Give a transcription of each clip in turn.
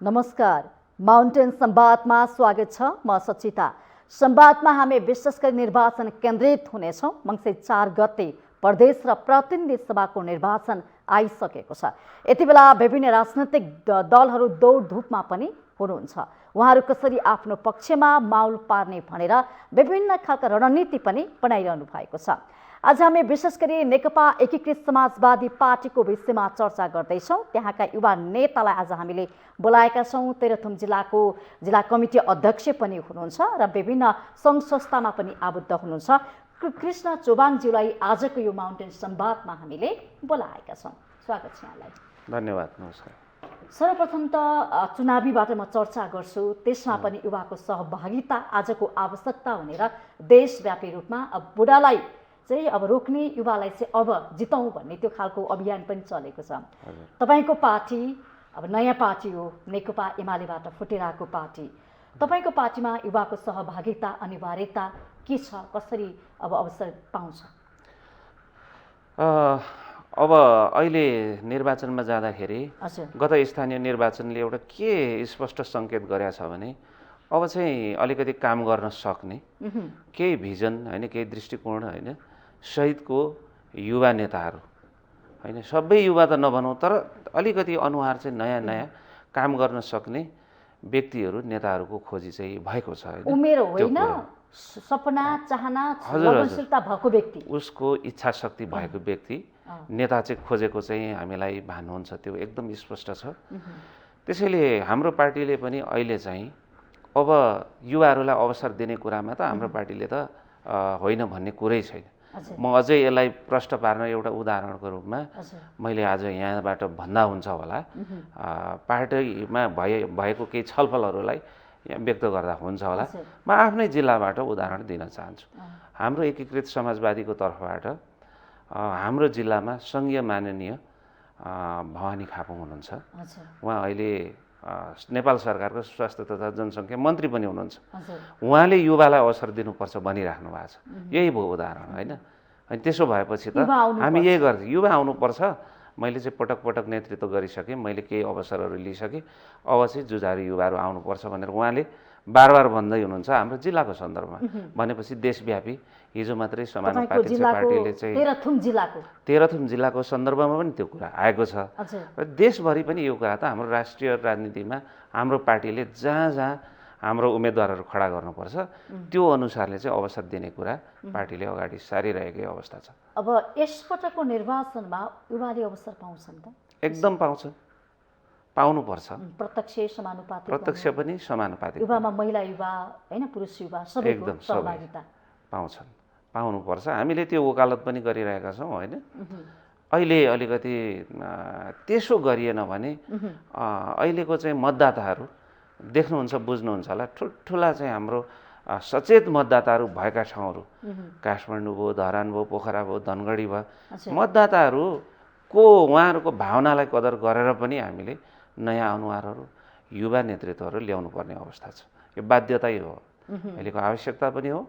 नमस्कार, माउन्टेन संवादमा स्वागत छ। म सचिता। संवादमा हामी विशेष गरी निर्वाचन केन्द्रित हुनेछौँ। मङ्सिर 4 गते प्रदेश र प्रतिनिधि सभाको निर्वाचन आइसकेको छ। यति बेला विभिन्न राजनैतिक दलहरू दौडधुपमा पनि हुनुहुन्छ। उहाँहरू कसरी आफ्नो पक्षमा माहौल पार्ने भनेर विभिन्न खालका रणनीति पनि बनाइरहनु भएको छ। आज हामी विशेष गरी नेकपा एकीकृत समाजवादी पार्टीको विषयमा चर्चा गर्दैछौँ। त्यहाँका युवा नेतालाई आज हामीले बोलाएका छौँ। तेह्रथुम जिल्लाको जिल्ला कमिटी अध्यक्ष पनि हुनुहुन्छ र विभिन्न सङ्घ संस्थामा पनि आबद्ध हुनुहुन्छ। कृष्ण चौबाङज्यूलाई आजको यो माउन्टेन संवादमा हामीले बोलाएका छौँ। स्वागत छ यहाँलाई। धन्यवाद। नमस्कार। सर्वप्रथम त चुनावीबाट म चर्चा गर्छु, त्यसमा पनि युवाको सहभागिता आजको आवश्यकता भनेर देशव्यापी रूपमा अब बुढालाई चाहिँ अब रोक्ने, युवालाई चाहिँ अब जिताउँ भन्ने त्यो खालको अभियान पनि चलेको छ। तपाईँको पार्टी अब नयाँ पार्टी हो, नेकपा एमालेबाट फुटेर आएको पार्टी। तपाईँको पार्टीमा युवाको सहभागिता अनिवार्यता के छ, कसरी अब अवसर पाउँछ? अब अहिले निर्वाचनमा जाँदाखेरि गत स्थानीय निर्वाचनले एउटा के स्पष्ट सङ्केत गरेको छ भने अब चाहिँ अलिकति काम गर्न सक्ने केही भिजन होइन, केही दृष्टिकोण होइन सहितको युवा नेताहरू होइन, सबै युवा त नभनौँ तर अलिकति अनुहार चाहिँ नयाँ नयाँ काम गर्न सक्ने व्यक्तिहरू, नेताहरूको खोजी चाहिँ भएको छ। उमेर होइन, सपना चाहना लगनशीलता भएको व्यक्ति, उसको इच्छा शक्ति भएको व्यक्ति नेता चाहिँ खोजेको चाहिँ हामीलाई भानुहुन्छ, त्यो एकदम स्पष्ट छ। त्यसैले हाम्रो पार्टीले पनि अहिले चाहिँ अब युवाहरूलाई अवसर दिने कुरामा त हाम्रो पार्टीले त होइन भन्ने कुरै छैन। म अझै यसलाई प्रष्ट पार्न एउटा उदाहरणको रूपमा मैले आज यहाँबाट भन्दा हुन्छ होला, पार्टीमा भएको केही छलफलहरूलाई यहाँ व्यक्त गर्दा हुन्छ होला। म आफ्नै जिल्लाबाट उदाहरण दिन चाहन्छु। हाम्रो एकीकृत समाजवादीको तर्फबाट हाम्रो जिल्लामा सङ्घीय माननीय भवानी खापुङ हुनुहुन्छ। उहाँ अहिले नेपाल सरकारको स्वास्थ्य तथा जनसङ्ख्या मन्त्री पनि हुनुहुन्छ। उहाँले युवालाई अवसर दिनुपर्छ भनिराख्नु भएको छ। यही भयो उदाहरण होइन। अनि त्यसो भएपछि त हामी यही गर्थ्यौँ, युवा आउनुपर्छ। मैले चाहिँ पटक पटक नेतृत्व गरिसकेँ, मैले केही अवसरहरू लिइसकेँ, अब चाहिँ जुझारु युवाहरू आउनुपर्छ भनेर उहाँले बार बार भन्दै हुनुहुन्छ हाम्रो जिल्लाको सन्दर्भमा। भनेपछि देशव्यापी हिजो मात्रै समानुपातिक पार्टीले चाहिँ तेह्रथुम जिल्लाको सन्दर्भमा पनि त्यो कुरा आएको छ र देशभरि पनि यो कुरा त हाम्रो राष्ट्रिय राजनीतिमा हाम्रो पार्टीले जहाँ जहाँ हाम्रो उम्मेदवारहरू खडा गर्नुपर्छ त्यो अनुसारले चाहिँ अवसर दिने कुरा पार्टीले अगाडि सारिरहेकै अवस्था छ। अब यसपटकको निर्वाचनमा युवाले अवसर पाउँछन् त? एकदम पाउँछन्, पाउनुपर्छ। प्रत्यक्ष समानुपातिक, प्रत्यक्ष पनि समानुपातिक, युवामा महिला युवा होइन, पुरुष युवा सबैको सहभागिता पाउँछन्, पाउनुपर्छ। हामीले त्यो वकालत पनि गरिरहेका छौँ होइन। अहिले अलिकति त्यसो गरिएन भने अहिलेको चाहिँ मतदाताहरू देख्नुहुन्छ, बुझ्नुहुन्छ होला, ठुल्ठुला चाहिँ हाम्रो सचेत मतदाताहरू भएका ठाउँहरू काठमाडौँ भयो, धरान भयो, पोखरा भयो, धनगढी भयो, मतदाताहरूको उहाँहरूको भावनालाई कदर गरेर पनि हामीले नयाँ अनुहारहरू, युवा नेतृत्वहरू ल्याउनु पर्ने अवस्था छ। यो बाध्यता हो, अहिलेको आवश्यकता पनि हो।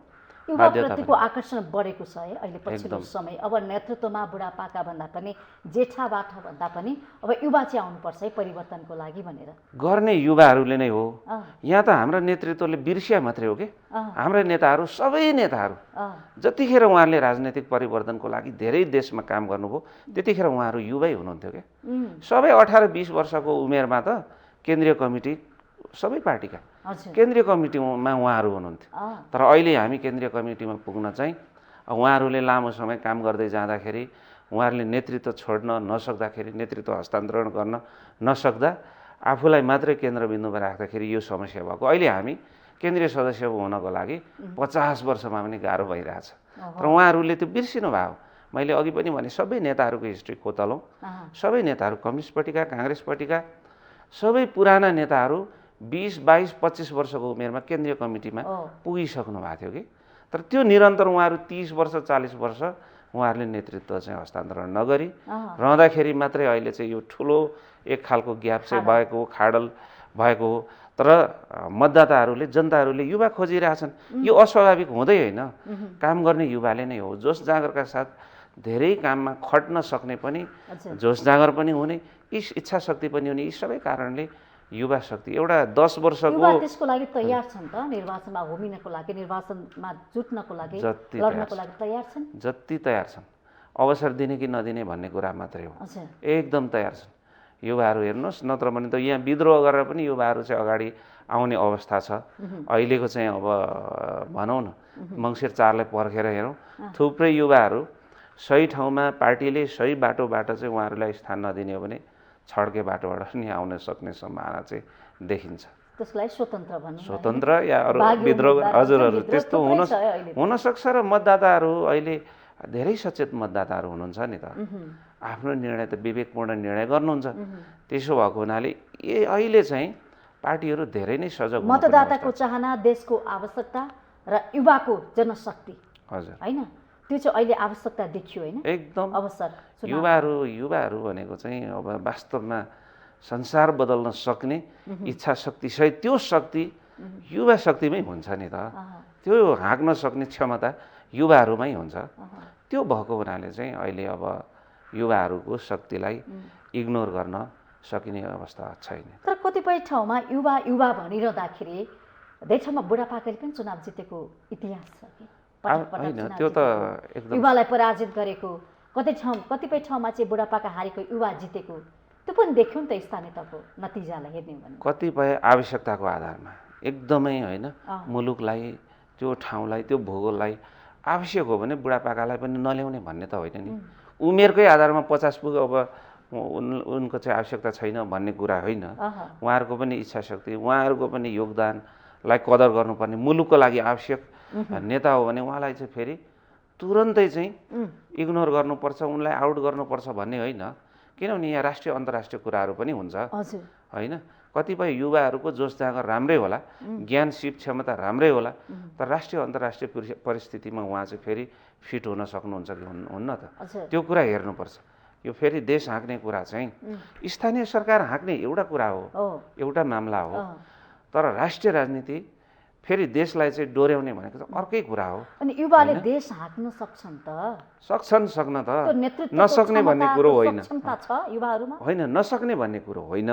युवाप्रतिको आकर्षण बढेको छ है अहिले पछिल्लो समय। अब नेतृत्वमा बुढापाका भन्दा पनि जेठाबाट भन्दा पनि अब युवा चाहिँ आउनुपर्छ है परिवर्तनको लागि भनेर गर्ने युवाहरूले नै हो। यहाँ त हाम्रो नेतृत्वले बिर्सिया मात्रै हो कि हाम्रा नेताहरू, सबै नेताहरू जतिखेर उहाँहरूले राजनैतिक परिवर्तनको लागि धेरै देशमा काम गर्नुभयो त्यतिखेर उहाँहरू युवै हुनुहुन्थ्यो क्या। सबै 18-20 वर्षको उमेरमा त केन्द्रीय कमिटी, सबै पार्टीका केन्द्रीय कमिटीमा उहाँहरू हुनुहुन्थ्यो। तर अहिले हामी केन्द्रीय कमिटीमा पुग्न चाहिँ उहाँहरूले लामो समय काम गर्दै जाँदाखेरि, उहाँहरूले नेतृत्व छोड्न नसक्दाखेरि, नेतृत्व हस्तान्तरण गर्न नसक्दा आफूलाई मात्रै केन्द्रबिन्दुमा राख्दाखेरि यो समस्या भएको। अहिले हामी केन्द्रीय सदस्य हुनको लागि 50 वर्षमा पनि गाह्रो भइरहेछ। तर उहाँहरूले त्यो बिर्सिनु भयो। मैले अघि पनि भने सबै नेताहरूको हिस्ट्री खोतलौँ, सबै नेताहरू कम्युनिस्ट पार्टीका, काङ्ग्रेस पार्टीका सबै पुराना नेताहरू 20, 22, 25 वर्षको उमेरमा केन्द्रीय कमिटीमा पुगिसक्नु भएको थियो कि। तर त्यो निरन्तर उहाँहरू 30 वर्ष 40 वर्ष उहाँहरूले नेतृत्व चाहिँ हस्तान्तरण नगरी रहँदाखेरि मात्रै अहिले चाहिँ यो ठुलो एक खालको ग्याप चाहिँ भएको, खाडल भएको हो। तर मतदाताहरूले, जनताहरूले युवा खोजिरहेछन्। यो अस्वाभाविक हुँदै होइन, काम गर्ने युवाले नै हो। जोस जागरका साथ धेरै काममा खट्न सक्ने पनि जोस जागर पनि हुने, इच्छा शक्ति पनि हुने, यी सबै कारणले युवा शक्ति एउटा 10 वर्षको युवा त्यसको लागि तयार छन् त निर्वाचनमा होमिनको लागि निर्वाचनमा जुट्नको लागि लड्नको लागि तयार छन् जति तयार छन् अवसर दिने कि नदिने भन्ने कुरा मात्रै हो एकदम तयार छन् युवाहरू हेर्नुहोस् नत्र भने त यहाँ विद्रोह गरेर पनि युवाहरू चाहिँ अगाडि आउने अवस्था छ अहिलेको चाहिँ अब भनौँ न मङ्सिर 4लाई पर्खेर हेरौँ थुप्रै युवाहरू सही ठाउँमा पार्टीले सही बाटोबाट चाहिँ उहाँहरूलाई स्थान नदिने हो भने छड्के बाटोबाट नि आउन सक्ने सम्भावना चाहिँ देखिन्छ त्यसलाई स्वतन्त्र भन्नु स्वतन्त्र या अरू विद्रोह हजुर त्यस्तो हुनसक्छ र मतदाताहरू अहिले धेरै सचेत मतदाताहरू हुनुहुन्छ नि त आफ्नो निर्णय त विवेकपूर्ण निर्णय गर्नुहुन्छ त्यसो भएको हुनाले अहिले चाहिँ पार्टीहरू धेरै नै सजग मतदाताको चाहना देशको आवश्यकता र युवाको जनशक्ति हजुर हैन त्यो चाहिँ अहिले आवश्यकता देखियो हैन एकदम अवसर युवाहरू भनेको चाहिँ अब वास्तवमा संसार बदल्न सक्ने इच्छा शक्ति सहित त्यो शक्ति युवा शक्तिमै हुन्छ नि त त्यो हाँक्न सक्ने क्षमता युवाहरूमै हुन्छ त्यो भएको हुनाले चाहिँ अहिले अब युवाहरूको शक्तिलाई इग्नोर गर्न सकिने अवस्था छैन तर कतिपय ठाउँमा युवा भनिरहँदाखेरि धेरै ठाउँमा बुढापाकाले पनि चुनाव जितेको इतिहास छ कि होइन त्यो त एकदम युवालाई पराजित गरेको कतिपय ठाउँमा चाहिँ बुढापाका हारेको युवा जितेको त्यो पनि देख्यौँ नि त स्थानीय तहको नतिजालाई हेर्ने हो भने कतिपय आवश्यकताको आधारमा एकदमै होइन मुलुकलाई त्यो ठाउँलाई त्यो भूगोललाई आवश्यक हो भने बुढापाकालाई पनि नल्याउने भन्ने त होइन नि उमेरकै आधारमा 50 पुग्यो अब उनको चाहिँ आवश्यकता छैन भन्ने कुरा होइन उहाँहरूको पनि इच्छा शक्ति उहाँहरूको पनि योगदानलाई कदर गर्नुपर्ने मुलुकको लागि आवश्यक नेता हो भने उहाँलाई चाहिँ फेरि तुरन्तै चाहिँ इग्नोर गर्नुपर्छ उनलाई आउट गर्नुपर्छ भन्ने होइन किनभने यहाँ राष्ट्रिय अन्तर्राष्ट्रिय कुराहरू पनि हुन्छ होइन कतिपय युवाहरूको जोस जाँगर राम्रै होला ज्ञान सिप क्षमता राम्रै होला तर राष्ट्रिय अन्तर्राष्ट्रिय परिस्थितिमा उहाँ चाहिँ फेरि फिट हुन सक्नुहुन्छ कि हुन्न त त्यो कुरा हेर्नुपर्छ यो फेरि देश हाँक्ने कुरा चाहिँ स्थानीय सरकार हाँक्ने एउटा कुरा हो एउटा मामला हो तर राष्ट्रिय राजनीति फेरि देशलाई चाहिँ डोर्याउने भनेको चाहिँ अर्कै कुरा हो अनि युवाले देश हाँक्न सक्छन् त सक्न त नसक्ने भन्ने कुरो होइन होइन नसक्ने भन्ने कुरो होइन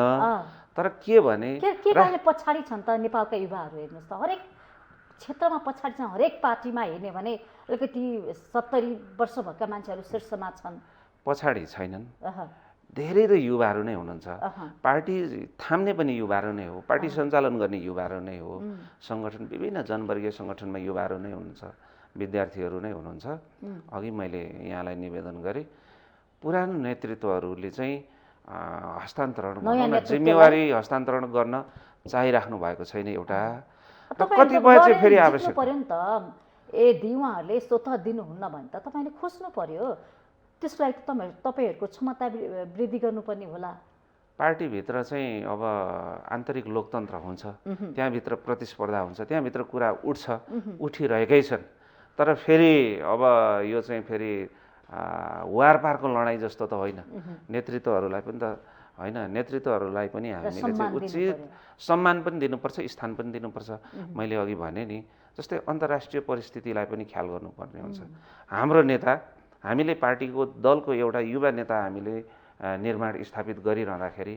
तर के भने के कारणले पछाडि छन् त नेपालका युवाहरू हेर्नुहोस् त हरेक क्षेत्रमा पछाडि छन् हरेक पार्टीमा हेर्ने भने अलिकति 70 वर्ष भएका मान्छेहरू शीर्षमा छन् पछाडि छैनन् धेरै युवाहरू नै हुनुहुन्छ पार्टी थाम्ने पनि युवाहरू नै हो पार्टी सञ्चालन गर्ने युवाहरू नै हो सङ्गठन विभिन्न जनवर्गीय सङ्गठनमा युवाहरू नै हुनुहुन्छ विद्यार्थीहरू नै हुनुहुन्छ अघि मैले यहाँलाई निवेदन गरेँ पुरानो नेतृत्वहरूले चाहिँ हस्तान्तरण जिम्मेवारी हस्तान्तरण गर्न चाहिराख्नु भएको छैन एउटा कतिपय चाहिँ फेरि आवश्यक पर्यो नि त यदि उहाँहरूले स्वतः दिनुहुन्न भने त तपाईँले खोज्नु पर्यो त्यसलाई तपाईँहरूको क्षमता वृद्धि गर्नुपर्ने होला पार्टीभित्र चाहिँ अब आन्तरिक लोकतन्त्र हुन्छ त्यहाँभित्र प्रतिस्पर्धा हुन्छ त्यहाँभित्र कुरा उठिरहेकै छन् तर फेरि अब यो चाहिँ फेरि वारपारको लडाइँ जस्तो त होइन नेतृत्वहरूलाई पनि त होइन नेतृत्वहरूलाई पनि हामीले चाहिँ उचित सम्मान पनि दिनुपर्छ स्थान पनि दिनुपर्छ मैले अघि भने नि जस्तै अन्तर्राष्ट्रिय परिस्थितिलाई पनि ख्याल गर्नुपर्ने हुन्छ हाम्रो नेता हामीले पार्टीको दलको एउटा युवा नेता हामीले निर्माण स्थापित गरिरहँदाखेरि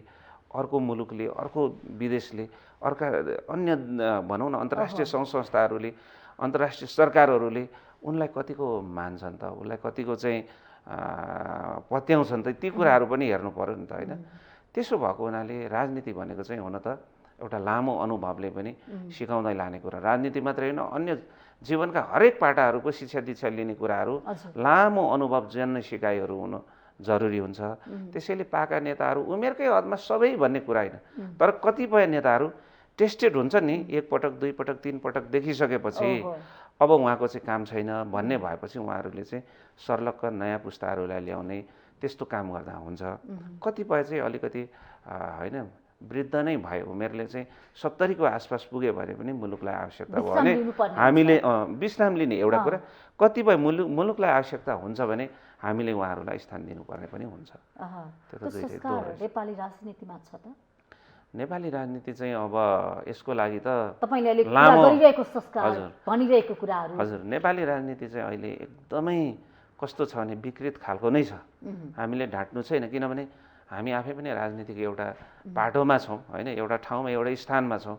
अर्को मुलुकले अर्को विदेशले अर्का अन्य भनौँ न अन्तर्राष्ट्रिय सङ्घ संस्थाहरूले अन्तर्राष्ट्रिय सरकारहरूले उनलाई कतिको मान्छन् त उसलाई कतिको चाहिँ पत्याउँछन् त ती कुराहरू पनि हेर्नु पर्यो नि त होइन त्यसो भएको हुनाले राजनीति भनेको चाहिँ हुन त एउटा लामो अनुभवले पनि सिकाउँदै लाने कुरा राजनीति मात्रै होइन अन्य जीवनका हरेक पाटाहरूको शिक्षा दीक्षा लिने कुराहरू लामो अनुभव जन्ने सिकाइहरू हुनु जरुरी हुन्छ त्यसैले पाका नेताहरू उमेरकै हदमा सबै भन्ने कुरा होइन तर कतिपय नेताहरू टेस्टेड हुन्छ नि एक पटक दुई पटक तीन पटक देखिसकेपछि अब उहाँको चाहिँ काम छैन भन्ने भएपछि उहाँहरूले चाहिँ सर्लक्क नयाँ पुस्ताहरूलाई ल्याउने त्यस्तो काम गर्दा हुन्छ कतिपय चाहिँ अलिकति होइन वृद्ध नै भयो उमेरले चाहिँ 70 को आसपास पुग्यो भने पनि मुलुकलाई आवश्यकता भयो भने हामीले विश्राम लिने एउटा कुरा कतिपय मुलुकलाई आवश्यकता हुन्छ भने हामीले उहाँहरूलाई स्थान दिनुपर्ने पनि हुन्छ त्यो त दुईटै नेपाली राजनीतिमा छ त नेपाली राजनीति चाहिँ अब यसको लागि त तपाईले अहिले कुरा गरिरहेको संस्कार भनिरहेको कुराहरू हजुर नेपाली राजनीति चाहिँ अहिले एकदमै कस्तो छ भने विकृत खालको नै छ हामीले ढाट्नु छैन किनभने हामी आफै पनि राजनीतिको एउटा बाटोमा छौँ होइन, एउटा ठाउँमा एउटा स्थानमा छौँ।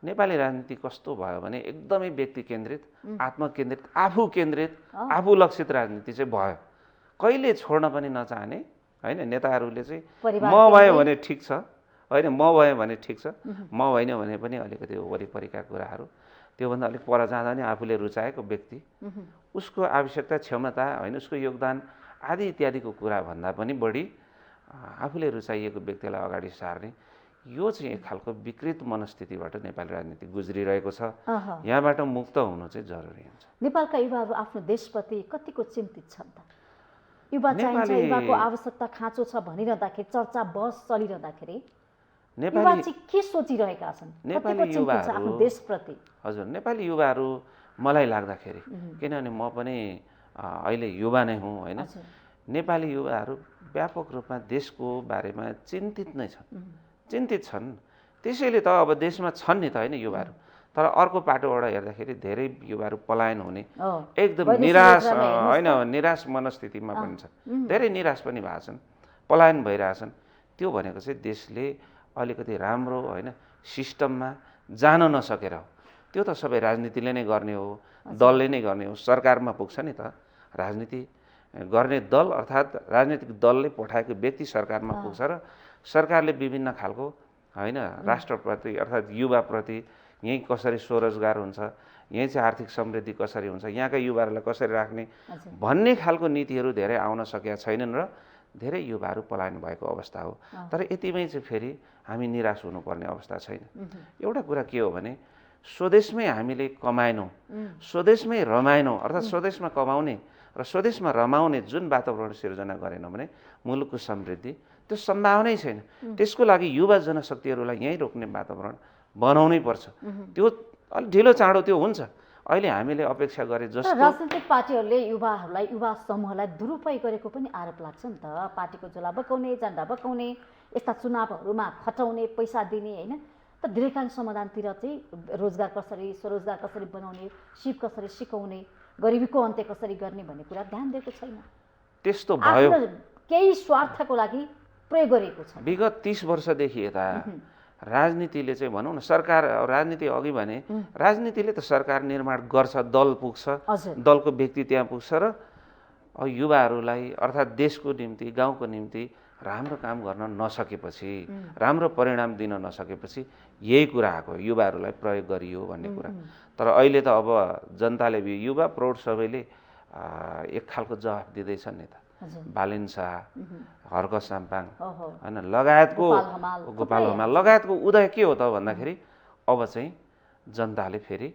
नेपाली राजनीति कस्तो भयो भने एकदमै व्यक्ति केन्द्रित, आत्मकेन्द्रित, आफू केन्द्रित, आफू लक्षित राजनीति चाहिँ भयो। कहिले छोड्न पनि नचाहने होइन, नेताहरूले चाहिँ म भयो भने ठिक छ होइन, म भयो भने ठिक छ, म होइन भने पनि अलिकति वरिपरिका कुराहरू त्योभन्दा अलिक पर जाँदा नि आफूले रुचाएको व्यक्ति, उसको आवश्यकता, क्षमता होइन, उसको योगदान आदि इत्यादिको कुरा भन्दा पनि बढी आफूले रुचाइएको व्यक्तिलाई अगाडि सार्ने, यो चाहिँ एक खालको विकृत मनस्थितिबाट नेपाली राजनीति गुज्रिरहेको छ। यहाँबाट मुक्त हुनु चाहिँ जरुरी हुन्छ। नेपालका युवाहरू आफ्नो देशप्रति कतिको चिन्तित छन् त? युवा चाहिन्छ, युवाको आवश्यकता खाँचो छ भनिरहँदाखेरि, चर्चा बहस चलिरहँदाखेरि युवा चाहिँ के सोचिरहेका छन्? नेपाली युवाहरू आफ्नो देशप्रति? हजुर, नेपाली युवाहरू मलाई लाग्दाखेरि, किनभने म पनि अहिले युवा नै हुँ होइन, नेपाली युवाहरू व्यापक रूपमा देशको बारेमा चिन्तित नै छन्, चिन्तित छन्। त्यसैले त अब देशमा छन् नि त होइन युवाहरू, तर अर्को पाटोबाट हेर्दाखेरि धेरै युवाहरू पलायन हुने, एकदम निराश होइन, निराश मनस्थितिमा पनि छन्, धेरै निराश पनि भएको छन्, पलायन भइरहेछन्। त्यो भनेको चाहिँ देशले अलिकति राम्रो होइन सिस्टममा जान नसकेर हो। त्यो त सबै राजनीतिले नै गर्ने हो, दलले नै गर्ने हो, सरकारमा पुग्छ नि त। राजनीति गर्ने दल अर्थात् राजनीतिक दलले पठाएको व्यक्ति सरकारमा पुग्छ र सरकारले विभिन्न खालको होइन राष्ट्रप्रति अर्थात् युवाप्रति यहीँ कसरी स्वरोजगार हुन्छ, यहीँ चाहिँ आर्थिक समृद्धि कसरी हुन्छ, यहाँका युवाहरूलाई कसरी राख्ने भन्ने खालको नीतिहरू धेरै आउन सकेका छैनन् र धेरै युवाहरू पलायन भएको अवस्था हो। तर यतिमै चाहिँ फेरि हामी निराश हुनुपर्ने अवस्था छैन। एउटा कुरा के हो भने स्वदेशमै हामीले कमाएनौँ, स्वदेशमै रमाएनौँ, अर्थात् स्वदेशमा कमाउने र स्वदेशमा रमाउने जुन वातावरण सिर्जना गरेनौँ भने मुलुकको समृद्धि त्यो सम्भावनै छैन। त्यसको लागि युवा जनशक्तिहरूलाई यहीँ रोक्ने वातावरण बनाउनै पर्छ। त्यो अलिक ढिलो चाँडो त्यो हुन्छ। अहिले हामीले अपेक्षा गरे जस्तो राजनीतिक पार्टीहरूले युवाहरूलाई, युवा समूहलाई दुरुपयोग गरेको पनि आरोप लाग्छ नि त। पार्टीको झोला बकाउने, झन्डा बकाउने, यस्ता चुनावहरूमा खटाउने, पैसा दिने होइन। त दीर्घकालीन समाधानतिर चाहिँ रोजगार कसरी, स्वरोजगार कसरी बनाउने, सिप कसरी सिकाउने, गरिबीको अन्त्य कसरी गर्ने भन्ने कुरा ध्यान दिएको छैन। त्यस्तो भयो, केही स्वार्थको लागि प्रयोग गरेको छ। विगत 30 वर्षदेखि यता राजनीतिले चाहिँ भनौँ न, सरकार राजनीति अघि भने राजनीतिले त सरकार निर्माण गर्छ, दल पुग्छ, दलको व्यक्ति त्यहाँ पुग्छ र युवाहरूलाई अर्थात् देशको निम्ति, गाउँको निम्ति राम्रो काम गर्न नसकेपछि, राम्रो परिणाम दिन नसकेपछि यही कुरा आएको, युवाहरूलाई प्रयोग गरियो भन्ने कुरा। तर अहिले त अब जनताले युवा प्रौढ सबैले एक खालको जवाफ दिँदैछन् नि त। बालिन शाह, हर्क साम्पाङ होइन लगायतको, गोपाल हमाल लगायतको उदय के हो त भन्दाखेरि अब चाहिँ जनताले फेरि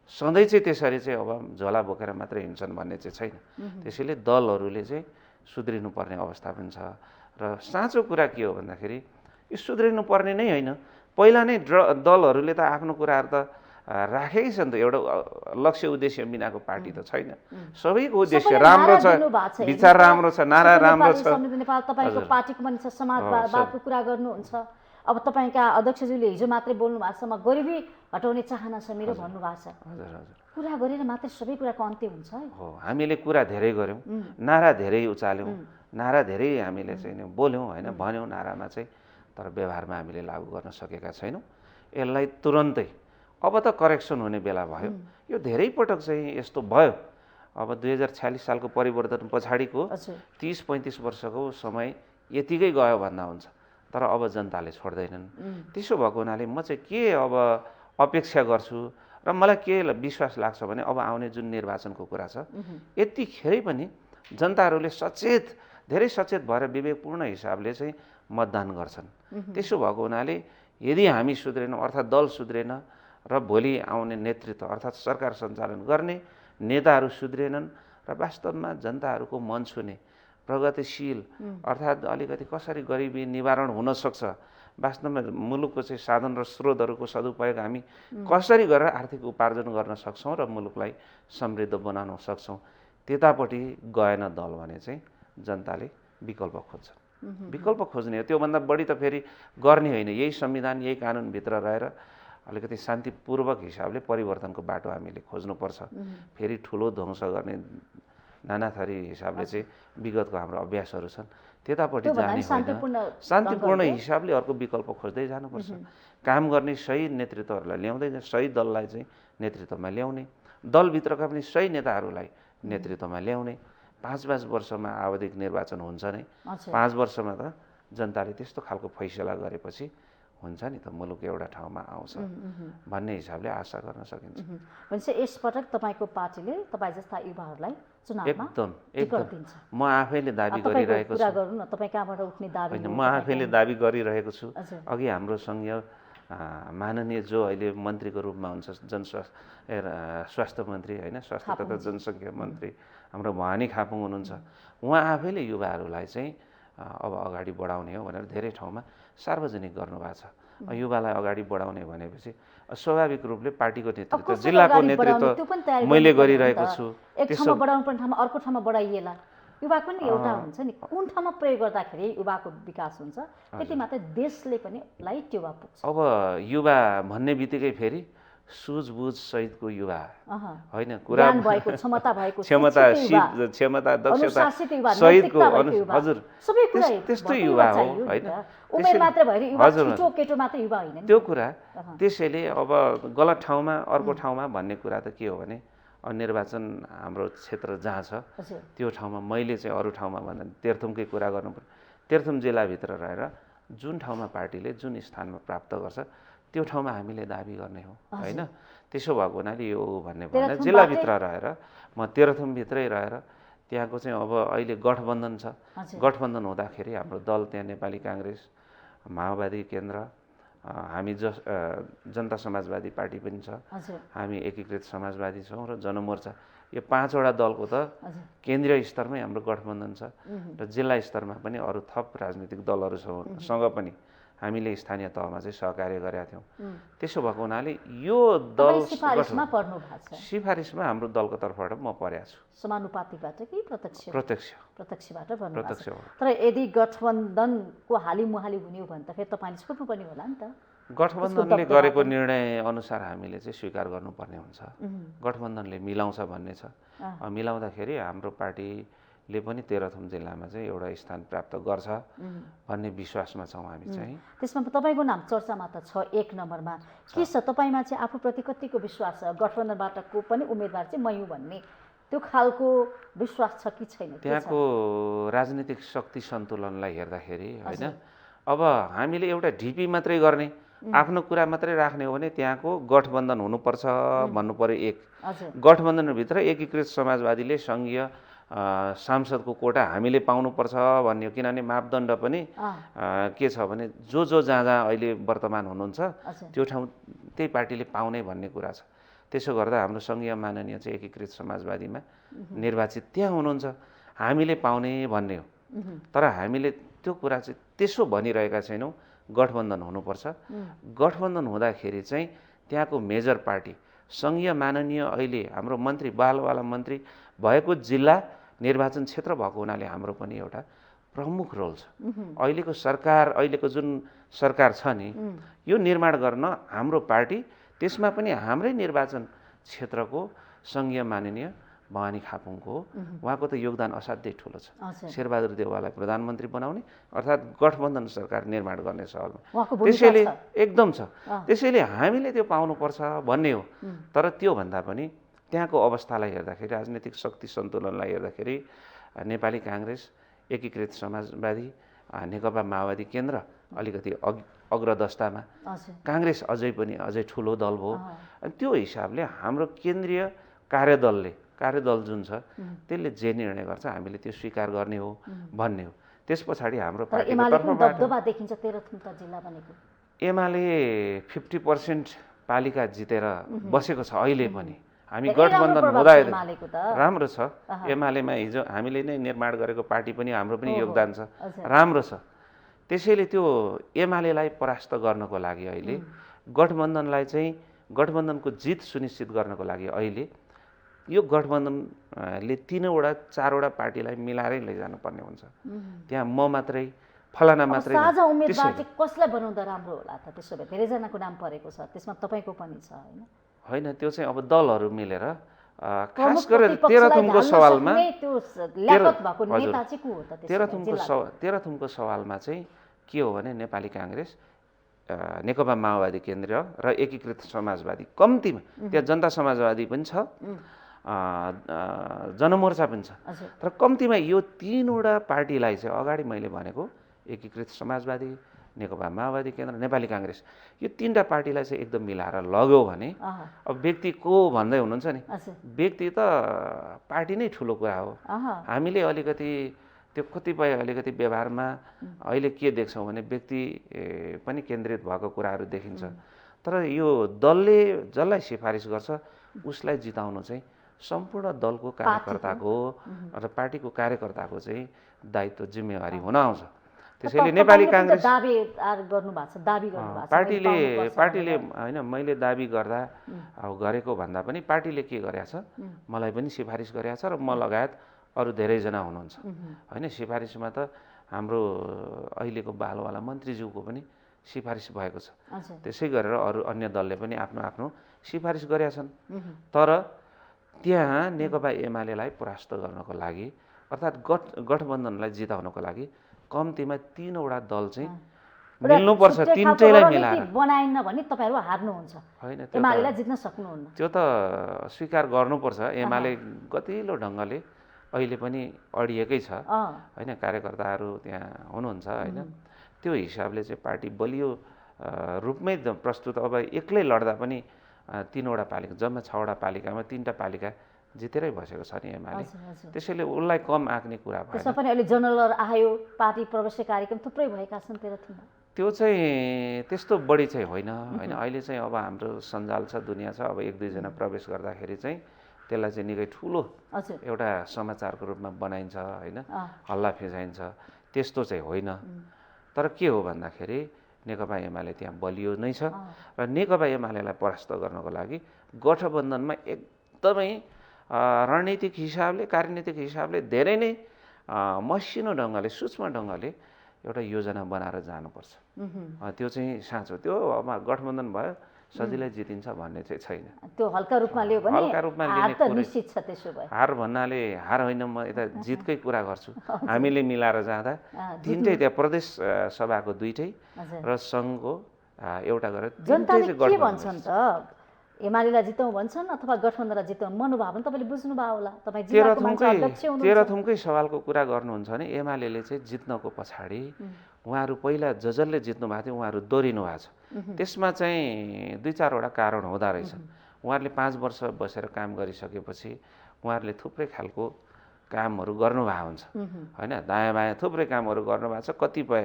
सधैँ चाहिँ त्यसरी चाहिँ अब झोला बोकेर मात्रै हिँड्छन् भन्ने चाहिँ छैन। त्यसैले दलहरूले चाहिँ सुध्रिनु पर्ने अवस्था पनि छ। र साँचो कुरा के हो भन्दाखेरि यो सुध्रिनु पर्ने नै होइन, पहिला नै दलहरूले त आफ्नो कुराहरू त राखेकै छ नि त। एउटा लक्ष्य उद्देश्य बिनाको पार्टी त छैन। सबैको उद्देश्य राम्रो छ, विचार राम्रो छ, नारा राम्रो छ। नेपाल तपाईँको पार्टीको पनि छ, समाजवादको कुरा गर्नुहुन्छ। अब तपाईँका अध्यक्षज्यूले हिजो मात्रै बोल्नु भएको छ, म गरिबी हटाउने चाहना छ मेरो भन्नुभएको छ। हजुर हजुर, कुरा गरेर मात्रै सबै कुराको अन्त्य हुन्छ हो। हामीले कुरा धेरै गऱ्यौँ, नारा धेरै उचाल्यौँ, नारा धेरै हामीले चाहिँ बोल्यौँ होइन, भन्यौँ नारामा चाहिँ, तर व्यवहारमा हामीले लागू गर्न सकेका छैनौँ। यसलाई तुरन्तै अब त करेक्सन हुने बेला भयो। यो धेरै पटक चाहिँ यस्तो भयो। अब 2046 सालको परिवर्तन पछाडिको 30-35 वर्षको समय यतिकै गयो भन्दा हुन्छ। तर अब जनताले छोड्दैनन्। त्यसो भएको हुनाले म चाहिँ के अब अपेक्षा गर्छु र मलाई के विश्वास लाग्छ भने अब आउने जुन निर्वाचनको कुरा छ, यतिखेरै पनि जनताहरूले सचेत, धेरै सचेत भएर विवेकपूर्ण हिसाबले चाहिँ मतदान गर्छन्। त्यसो भएको हुनाले यदि हामी सुध्रेनौँ अर्थात् दल सुध्रेन र भोलि आउने नेतृत्व अर्थात् सरकार सञ्चालन गर्ने नेताहरू सुध्रेनन् र वास्तवमा जनताहरूको मन छुने, प्रगतिशील अर्थात् अलिकति कसरी गरिबी निवारण हुन सक्छ, वास्तवमा मुलुकको चाहिँ साधन र स्रोतहरूको सदुपयोग हामी कसरी गरेर आर्थिक उपार्जन गर्न सक्छौँ र मुलुकलाई समृद्ध बनाउन सक्छौँ, त्यतापट्टि गएन दल भने चाहिँ जनताले विकल्प खोज्छन्। विकल्प खोज्ने हो, त्योभन्दा बढी त फेरि गर्ने होइन। यही संविधान, यही कानुनभित्र रहेर अलिकति शान्तिपूर्वक हिसाबले परिवर्तनको बाटो हामीले खोज्नुपर्छ। फेरि ठुलो ध्वंस गर्ने नाना थरी हिसाबले चाहिँ विगतको हाम्रो अभ्यासहरू छन्, त्यतापट्टि जाने होइन, शान्तिपूर्ण हिसाबले अर्को विकल्प खोज्दै जानुपर्छ। काम गर्ने सही नेतृत्वहरूलाई ल्याउँदै सही दललाई चाहिँ नेतृत्वमा ल्याउने, दलभित्रका पनि सही नेताहरूलाई नेतृत्वमा ल्याउने। 5-5 वर्षमा आवधिक निर्वाचन हुन्छ नै, 5 वर्षमा त जनताले त्यस्तो खालको फैसला गरेपछि हुन्छ नि त मुलुक एउटा ठाउँमा आउँछ भन्ने हिसाबले आशा गर्न सकिन्छ। भनेपछि यसपटक तपाईँको पार्टीले तपाईँ जस्ता युवाहरूलाई चुनावमा एकदम म आफैले दाबी गरिरहेको छु। तपाईँ कहाँबाट उठ्ने दाबी? होइन, म आफैले दाबी गरिरहेको छु। अघि हाम्रो सँगै माननीय जो अहिले मन्त्रीको रूपमा हुन्छ स्वास्थ्य मन्त्री होइन, स्वास्थ्य तथा जनसङ्ख्या मन्त्री हाम्रो भवानी खापुङ हुनुहुन्छ। उहाँ आफैले युवाहरूलाई चाहिँ अब अगाडि बढाउने हो भनेर धेरै ठाउँमा सार्वजनिक गर्नुभएको छ। युवालाई अगाडि बढाउने भनेपछि स्वाभाविक रूपले पार्टीको नेतृत्व, जिल्लाको नेतृत्व मैले गरिरहेको छु। एक ठाउँमा बढाउनु पर्ने ठाउँमा अर्को ठाउँमा बढाइएला, युवाको नि एउटा हुन्छ नि, कुन ठाउँमा प्रयोग गर्दाखेरि युवाको विकास हुन्छ त्यति मात्रै देशले पनि लाइट युवा पुग्छ। अब युवा भन्ने बित्तिकै फेरि सुझबुझ सहितको युवा होइन, कुरा क्षमता दक्षता सहितको हजुर त्यस्तो युवा हो होइन, त्यो कुरा। त्यसैले अब गलत ठाउँमा अर्को ठाउँमा भन्ने कुरा त के हो भने निर्वाचन हाम्रो क्षेत्र जहाँ छ त्यो ठाउँमा मैले चाहिँ अरू ठाउँमा भन्दा तेह्रथुमकै कुरा गर्नु पर्यो। तेह्रथुम जिल्लाभित्र रहेर जुन ठाउँमा पार्टीले जुन स्थानमा प्राप्त गर्छ त्यो ठाउँमा हामीले दाबी गर्ने हो होइन। त्यसो भएको हुनाले यो भन्ने भन्दा जिल्लाभित्र रहेर म तेह्रथुमभित्रै रहेर त्यहाँको चाहिँ अब अहिले गठबन्धन छ। गठबन्धन हुँदाखेरि हाम्रो दल त्यहाँ नेपाली काङ्ग्रेस, माओवादी केन्द्र, हामी जनता समाजवादी पार्टी पनि छ, हामी एकीकृत समाजवादी छौँ र जनमोर्चा, यो 5वटा दलको त केन्द्रीय स्तरमै हाम्रो गठबन्धन छ र जिल्ला स्तरमा पनि अरू थप राजनीतिक दलहरूसँग पनि हामीले स्थानीय तहमा चाहिँ सहकार्य गरेका थियौँ। त्यसो भएको हुनाले यो दल सिफारिसमा हाम्रो दलको तर्फबाट म परेको छु। समानुपातिकबाट कि प्रत्यक्षबाट प्रत्यक्ष। तर यदि गठबन्धनको हालिमुहाली हुने हो भने त फेरि तपाईँले छुट्नुपर्ने होला नि त। गठबन्धनले गरेको निर्णय अनुसार हामीले चाहिँ स्वीकार गर्नुपर्ने हुन्छ। गठबन्धनले मिलाउँछ भन्ने छ, मिलाउँदाखेरि हाम्रो पार्टीले पनि तेह्रथुम जिल्लामा चाहिँ एउटा स्थान प्राप्त गर्छ भन्ने विश्वासमा छौँ हामी चाहिँ। त्यसमा तपाईँको नाम चर्चामा त छ 1 नम्बरमा। के छ तपाईँमा चाहिँ आफूप्रति कतिको विश्वास छ? गठबन्धनबाटको पनि उम्मेदवार चाहिँ म हुँ भन्ने त्यो खालको विश्वास छ कि छैन? त्यहाँको राजनीतिक शक्ति सन्तुलनलाई हेर्दाखेरि होइन, अब हामीले एउटा ढिपी मात्रै गर्ने, आफ्नो कुरा मात्रै राख्ने हो भने त्यहाँको गठबन्धन हुनुपर्छ भन्नु पर्यो। एक गठबन्धनभित्र एकीकृत समाजवादीले सङ्घीय सांसदको कोटा हामीले पाउनुपर्छ भन्ने हो, किनभने मापदण्ड पनि के छ भने जो जहाँ अहिले वर्तमान हुनुहुन्छ त्यो ठाउँ त्यही पार्टीले पाउने भन्ने कुरा छ। त्यसो गर्दा हाम्रो सङ्घीय माननीय चाहिँ एकीकृत समाजवादीमा निर्वाचित त्यहाँ हुनुहुन्छ, हामीले पाउने भन्ने हो। तर हामीले त्यो कुरा चाहिँ त्यसो भनिरहेका छैनौँ, गठबन्धन हुनुपर्छ। गठबन्धन हुँदाखेरि चाहिँ त्यहाँको मेजर पार्टी सङ्घीय माननीय अहिले हाम्रो मन्त्री बालवाला मन्त्री भएको जिल्ला निर्वाचन क्षेत्र भएको हुनाले हाम्रो पनि एउटा प्रमुख रोल छ। अहिलेको सरकार, अहिलेको जुन सरकार छ नि, यो निर्माण गर्न हाम्रो पार्टी, त्यसमा पनि हाम्रै निर्वाचन क्षेत्रको सङ्घीय माननीय भवानी खापुङको उहाँको त योगदान असाध्यै ठुलो छ। शेरबहादुर देउवालाई प्रधानमन्त्री बनाउने अर्थात् गठबन्धन सरकार निर्माण गर्ने सवालमा त्यसैले एकदम छ। त्यसैले हामीले त्यो पाउनुपर्छ भन्ने हो। तर त्योभन्दा पनि त्यहाँको अवस्थालाई हेर्दाखेरि, राजनीतिक शक्ति सन्तुलनलाई हेर्दाखेरि नेपाली काङ्ग्रेस, एकीकृत समाजवादी, नेकपा माओवादी केन्द्र अलिकति अग्रदस्तामा, काङ्ग्रेस अझै ठुलो दल हो। अनि त्यो हिसाबले हाम्रो केन्द्रीय कार्यदल जुन छ त्यसले जे निर्णय गर्छ हामीले त्यो स्वीकार गर्ने हो भन्ने हो। त्यस पछाडि हाम्रो पार्टीको तर्फबाट एमाले 50% पालिका जितेर बसेको छ अहिले पनि। हामी गठबन्धन हुँदा राम्रो छ। एमालेमा हिजो हामीले नै निर्माण गरेको पार्टी पनि, हाम्रो पनि योगदान छ, राम्रो छ। त्यसैले त्यो एमालेलाई परास्त गर्नको लागि अहिले गठबन्धनलाई चाहिँ गठबन्धनको जित सुनिश्चित गर्नको लागि अहिले यो गठबन्धनले 3वटा 4वटा पार्टीलाई मिलाएरै लैजानुपर्ने हुन्छ। त्यहाँ म मात्रै फलाना मात्रै साझा उम्मेदवार चाहिँ कसलाई बनाउँदा राम्रो होला त? त्यसो भए धेरैजनाको नाम परेको छ, त्यसमा तपाईँको पनि छ होइन? होइन, त्यो चाहिँ अब दलहरू मिलेर खास गरेर तेह्रथुमको सवालमा तेह्रथुमको सवालमा चाहिँ के हो भने नेपाली काङ्ग्रेस, नेकपा माओवादी केन्द्र र एकीकृत समाजवादी, कम्तीमा त्यहाँ जनता समाजवादी पनि छ, जनमोर्चा पनि छ, तर कम्तीमा यो तीनवटा पार्टीलाई चाहिँ अगाडि मैले भनेको एकीकृत समाजवादी, नेकपा माओवादी केन्द्र, नेपाली काङ्ग्रेस, यो तीनवटा पार्टीलाई चाहिँ एकदम मिलाएर लग्यो भने अब व्यक्ति को भन्दै हुनुहुन्छ नि, व्यक्ति त पार्टी नै ठुलो कुरा हो। हामीले अलिकति त्यो कतिपय अलिकति व्यवहारमा अहिले के देख्छौँ भने व्यक्ति पनि केन्द्रित भएको कुराहरू देखिन्छ, तर यो दलले जसलाई सिफारिस गर्छ उसलाई जिताउनु चाहिँ सम्पूर्ण दलको कार्यकर्ताको र पार्टीको कार्यकर्ताको चाहिँ दायित्व जिम्मेवारी हुन आउँछ। त्यसैले नेपाली काङ्ग्रेस पार्टीले होइन, मैले दाबी गर्दा अब गरेको भन्दा पनि पार्टीले के गरेछ मलाई पनि सिफारिस गरेछ र म लगायत अरू धेरैजना हुनुहुन्छ होइन। सिफारिसमा त हाम्रो अहिलेको बालवाला मन्त्रीज्यूको पनि सिफारिस भएको छ, त्यसै गरेर अरू अन्य दलले पनि आफ्नो आफ्नो सिफारिस गरेका छन्। तर त्यहाँ नेकपा एमालेलाई परास्त गर्नको लागि अर्थात् गठबन्धनलाई जिताउनको लागि कम्तीमा तीनवटा दल चाहिँ मिल्नुपर्छ, तीनटैलाई मिलाएर बनाएन भने तपाईहरु हार्नुहुन्छ होइन, एमालेलाई जित्न सक्नुहुन्न। त्यो त स्वीकार गर्नुपर्छ। एमाले गतिलो ढङ्गले अहिले पनि अडिएकै छ होइन, कार्यकर्ताहरू त्यहाँ हुनुहुन्छ होइन। त्यो हिसाबले चाहिँ पार्टी बलियो रूपमै प्रस्तुत, अब एक्लै लड्दा पनि तीनवटा पालिका, जम्मा 6वटा पालिकामा 3टा पालिका जितेरै बसेको छ नि एमाले, त्यसैले उसलाई कम आँक्ने कुरा भयो। त्यसमा पनि अहिले जनरल आयो, पार्टी प्रवेश कार्यक्रम थुप्रै भएका छन् तेह्रथुममा। त्यो चाहिँ त्यस्तो बढी चाहिँ होइन होइन। अहिले चाहिँ अब हाम्रो सञ्जाल छ, दुनियाँ छ, अब 1-2 जना प्रवेश गर्दाखेरि चाहिँ त्यसलाई चाहिँ निकै ठुलो एउटा समाचारको रूपमा बनाइन्छ होइन, हल्ला फिजाइन्छ, त्यस्तो चाहिँ होइन। तर के हो भन्दाखेरि नेकपा एमाले त्यहाँ बलियो नै छ र नेकपा एमालेलाई परास्त गर्नको लागि गठबन्धनमा एकदमै रणनीतिक हिसाबले, कार्यनीतिक हिसाबले धेरै नै मसिनो ढङ्गले, सूक्ष्म ढङ्गले एउटा योजना बनाएर जानुपर्छ। त्यो चाहिँ साँचो, त्यो अब गठबन्धन भयो सजिलै जितिन्छ भन्ने चाहिँ छैन। त्यो हल्का रूपमा लियो भने हल्का रूपमा लिने निश्चित छ। त्यसो भए हार भन्नाले हार होइन, म यता जितकै कुरा गर्छु। हामीले मिलाएर जाँदा तिनटै, त्यहाँ प्रदेश सभाको 2टै र सङ्घको एउटा गरेर जनताले के भन्छन् त, एमालेलाई जिताउँ भन्छन् अथवा गठबन्धनलाई जिताउँ, मनोभाव पनि तपाईँले बुझ्नुभयो होला। तपाईँ तेह्रथुमकै सवालको कुरा गर्नुहुन्छ भने एमाले चाहिँ जित्नको पछाडि उहाँहरू पहिला जसले जित्नु भएको थियो उहाँहरू दोहोरिनु भएको छ। त्यसमा चाहिँ 2-4वटा कारण हुँदो रहेछन्। उहाँहरूले 5 वर्ष बसेर काम गरिसकेपछि उहाँहरूले थुप्रै खालको कामहरू गर्नुभएको हुन्छ होइन, दायाँ बायाँ थुप्रै कामहरू गर्नुभएको छ। कतिपय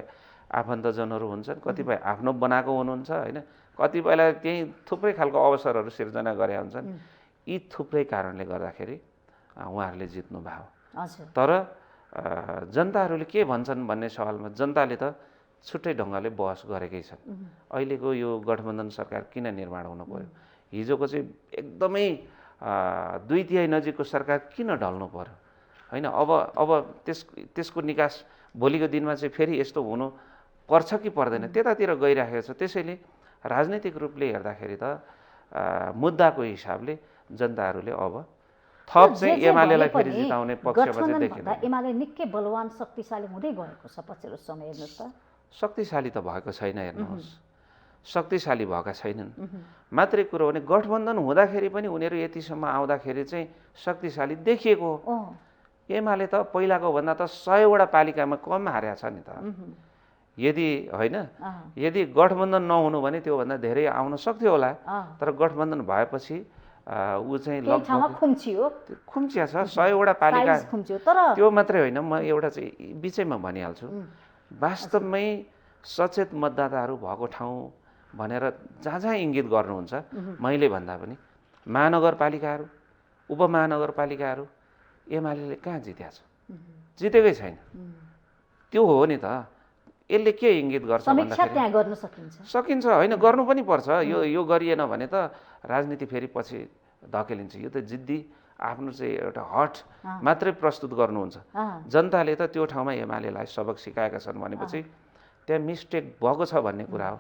आफन्तजनहरू हुन्छन्, कतिपय आफ्नो बनाएको हुनुहुन्छ होइन, कतिपयलाई त्यही थुप्रै खालको अवसरहरू सिर्जना गरे हुन्छन्। यी थुप्रै कारणले गर्दाखेरि उहाँहरूले जित्नु भयो। तर जनताहरूले के भन्छन् भन्ने सवालमा जनताले त छुट्टै ढङ्गले बहस गरेकै छन्। अहिलेको यो गठबन्धन सरकार किन निर्माण हुनु पर्यो, हिजोको चाहिँ एकदमै 2/3 नजिकको सरकार किन ढल्नु पर्यो होइन। अब त्यसको निकास भोलिको दिनमा चाहिँ फेरि यस्तो हुनु पर्छ कि पर्दैन, त्यतातिर गइराखेको छ। त्यसैले राजनीतिक रूपले हेर्दाखेरि त मुद्दाको हिसाबले जनताहरूले अब थप चाहिँ एमालेलाई फेरि जिताउने पक्षमा चाहिँ देखिन्छ। एमाले निकै बलवान शक्तिशाली हुँदै गएको छ पछिल्लो समय। हेर्नुहोस् त, शक्तिशाली त भएको छैन, हेर्नुहोस् शक्तिशाली भएका छैनन्। मात्रै कुरो भने गठबन्धन हुँदाखेरि पनि उनीहरू यतिसम्म आउँदाखेरि चाहिँ शक्तिशाली देखिएको हो। एमाले त पहिलाको भन्दा त 100वटा पालिकामा कम हारेको छ नि त। यदि होइन, यदि गठबन्धन नहुनु भने त्योभन्दा धेरै आउन सक्थ्यो होला, तर गठबन्धन भएपछि ऊ चाहिँ लगभग खुम्चिया छ 100वटा पालिका। त्यो मात्रै होइन, म एउटा चाहिँ बिचैमा भनिहाल्छु, वास्तवमै सचेत मतदाताहरू भएको ठाउँ भनेर जहाँ जहाँ इङ्गित गर्नुहुन्छ मैले भन्दा पनि महानगरपालिकाहरू, उपमहानगरपालिकाहरू एमाले कहाँ जित्या छ, जितेकै छैन। त्यो हो नि त। यसले के इङ्गित गर्छ भन्दाखेरि सकिन्छ होइन, गर्नु पनि पर्छ। यो गरिएन भने त राजनीति फेरि पछि धकेलिन्छ। यो त जिद्दी आफ्नो चाहिँ एउटा हट मात्रै प्रस्तुत गर्नुहुन्छ। जनताले त त्यो ठाउँमा एमालेलाई सबक सिकाएका छन् भनेपछि त्यहाँ मिस्टेक भएको छ भन्ने कुरा हो।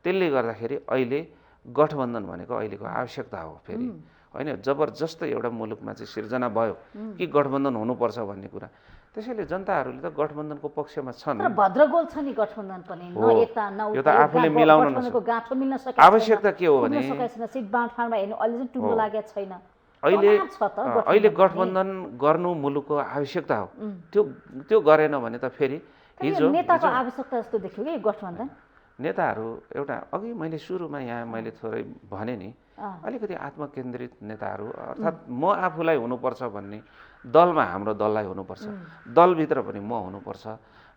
त्यसले गर्दाखेरि अहिले गठबन्धन भनेको अहिलेको आवश्यकता हो। फेरि होइन जबरजस्त एउटा मुलुकमा चाहिँ सिर्जना भयो कि गठबन्धन हुनुपर्छ भन्ने कुरा। त्यसैले जनताहरूले त गठबन्धनको पक्षमा छन्। तर भद्रगोल छ नि गठबन्धन पनि, न यता न यो त उता, आफूले मिलाउन गठबन्धनको गाँठो मिल्न सकेको आवश्यकता के हो भने सिट बाँडफाँडमा हेर्नु अहिले चाहिँ टुङ्गो लागेको छैन। अहिले गठबन्धन गर्नु मुलुकको आवश्यकता हो। त्यो गरेन भने त फेरि हिजो नेताको आवश्यकता जस्तो देख्यो कि गठबन्धन। नेताहरू एउटा अघि मैले सुरुमा यहाँ मैले थोरै भने नि अलिकति आत्मकेन्द्रित नेताहरू, अर्थात् म आफूलाई हुनुपर्छ भन्ने, दलमा हाम्रो दललाई हुनुपर्छ, दलभित्र पनि म हुनुपर्छ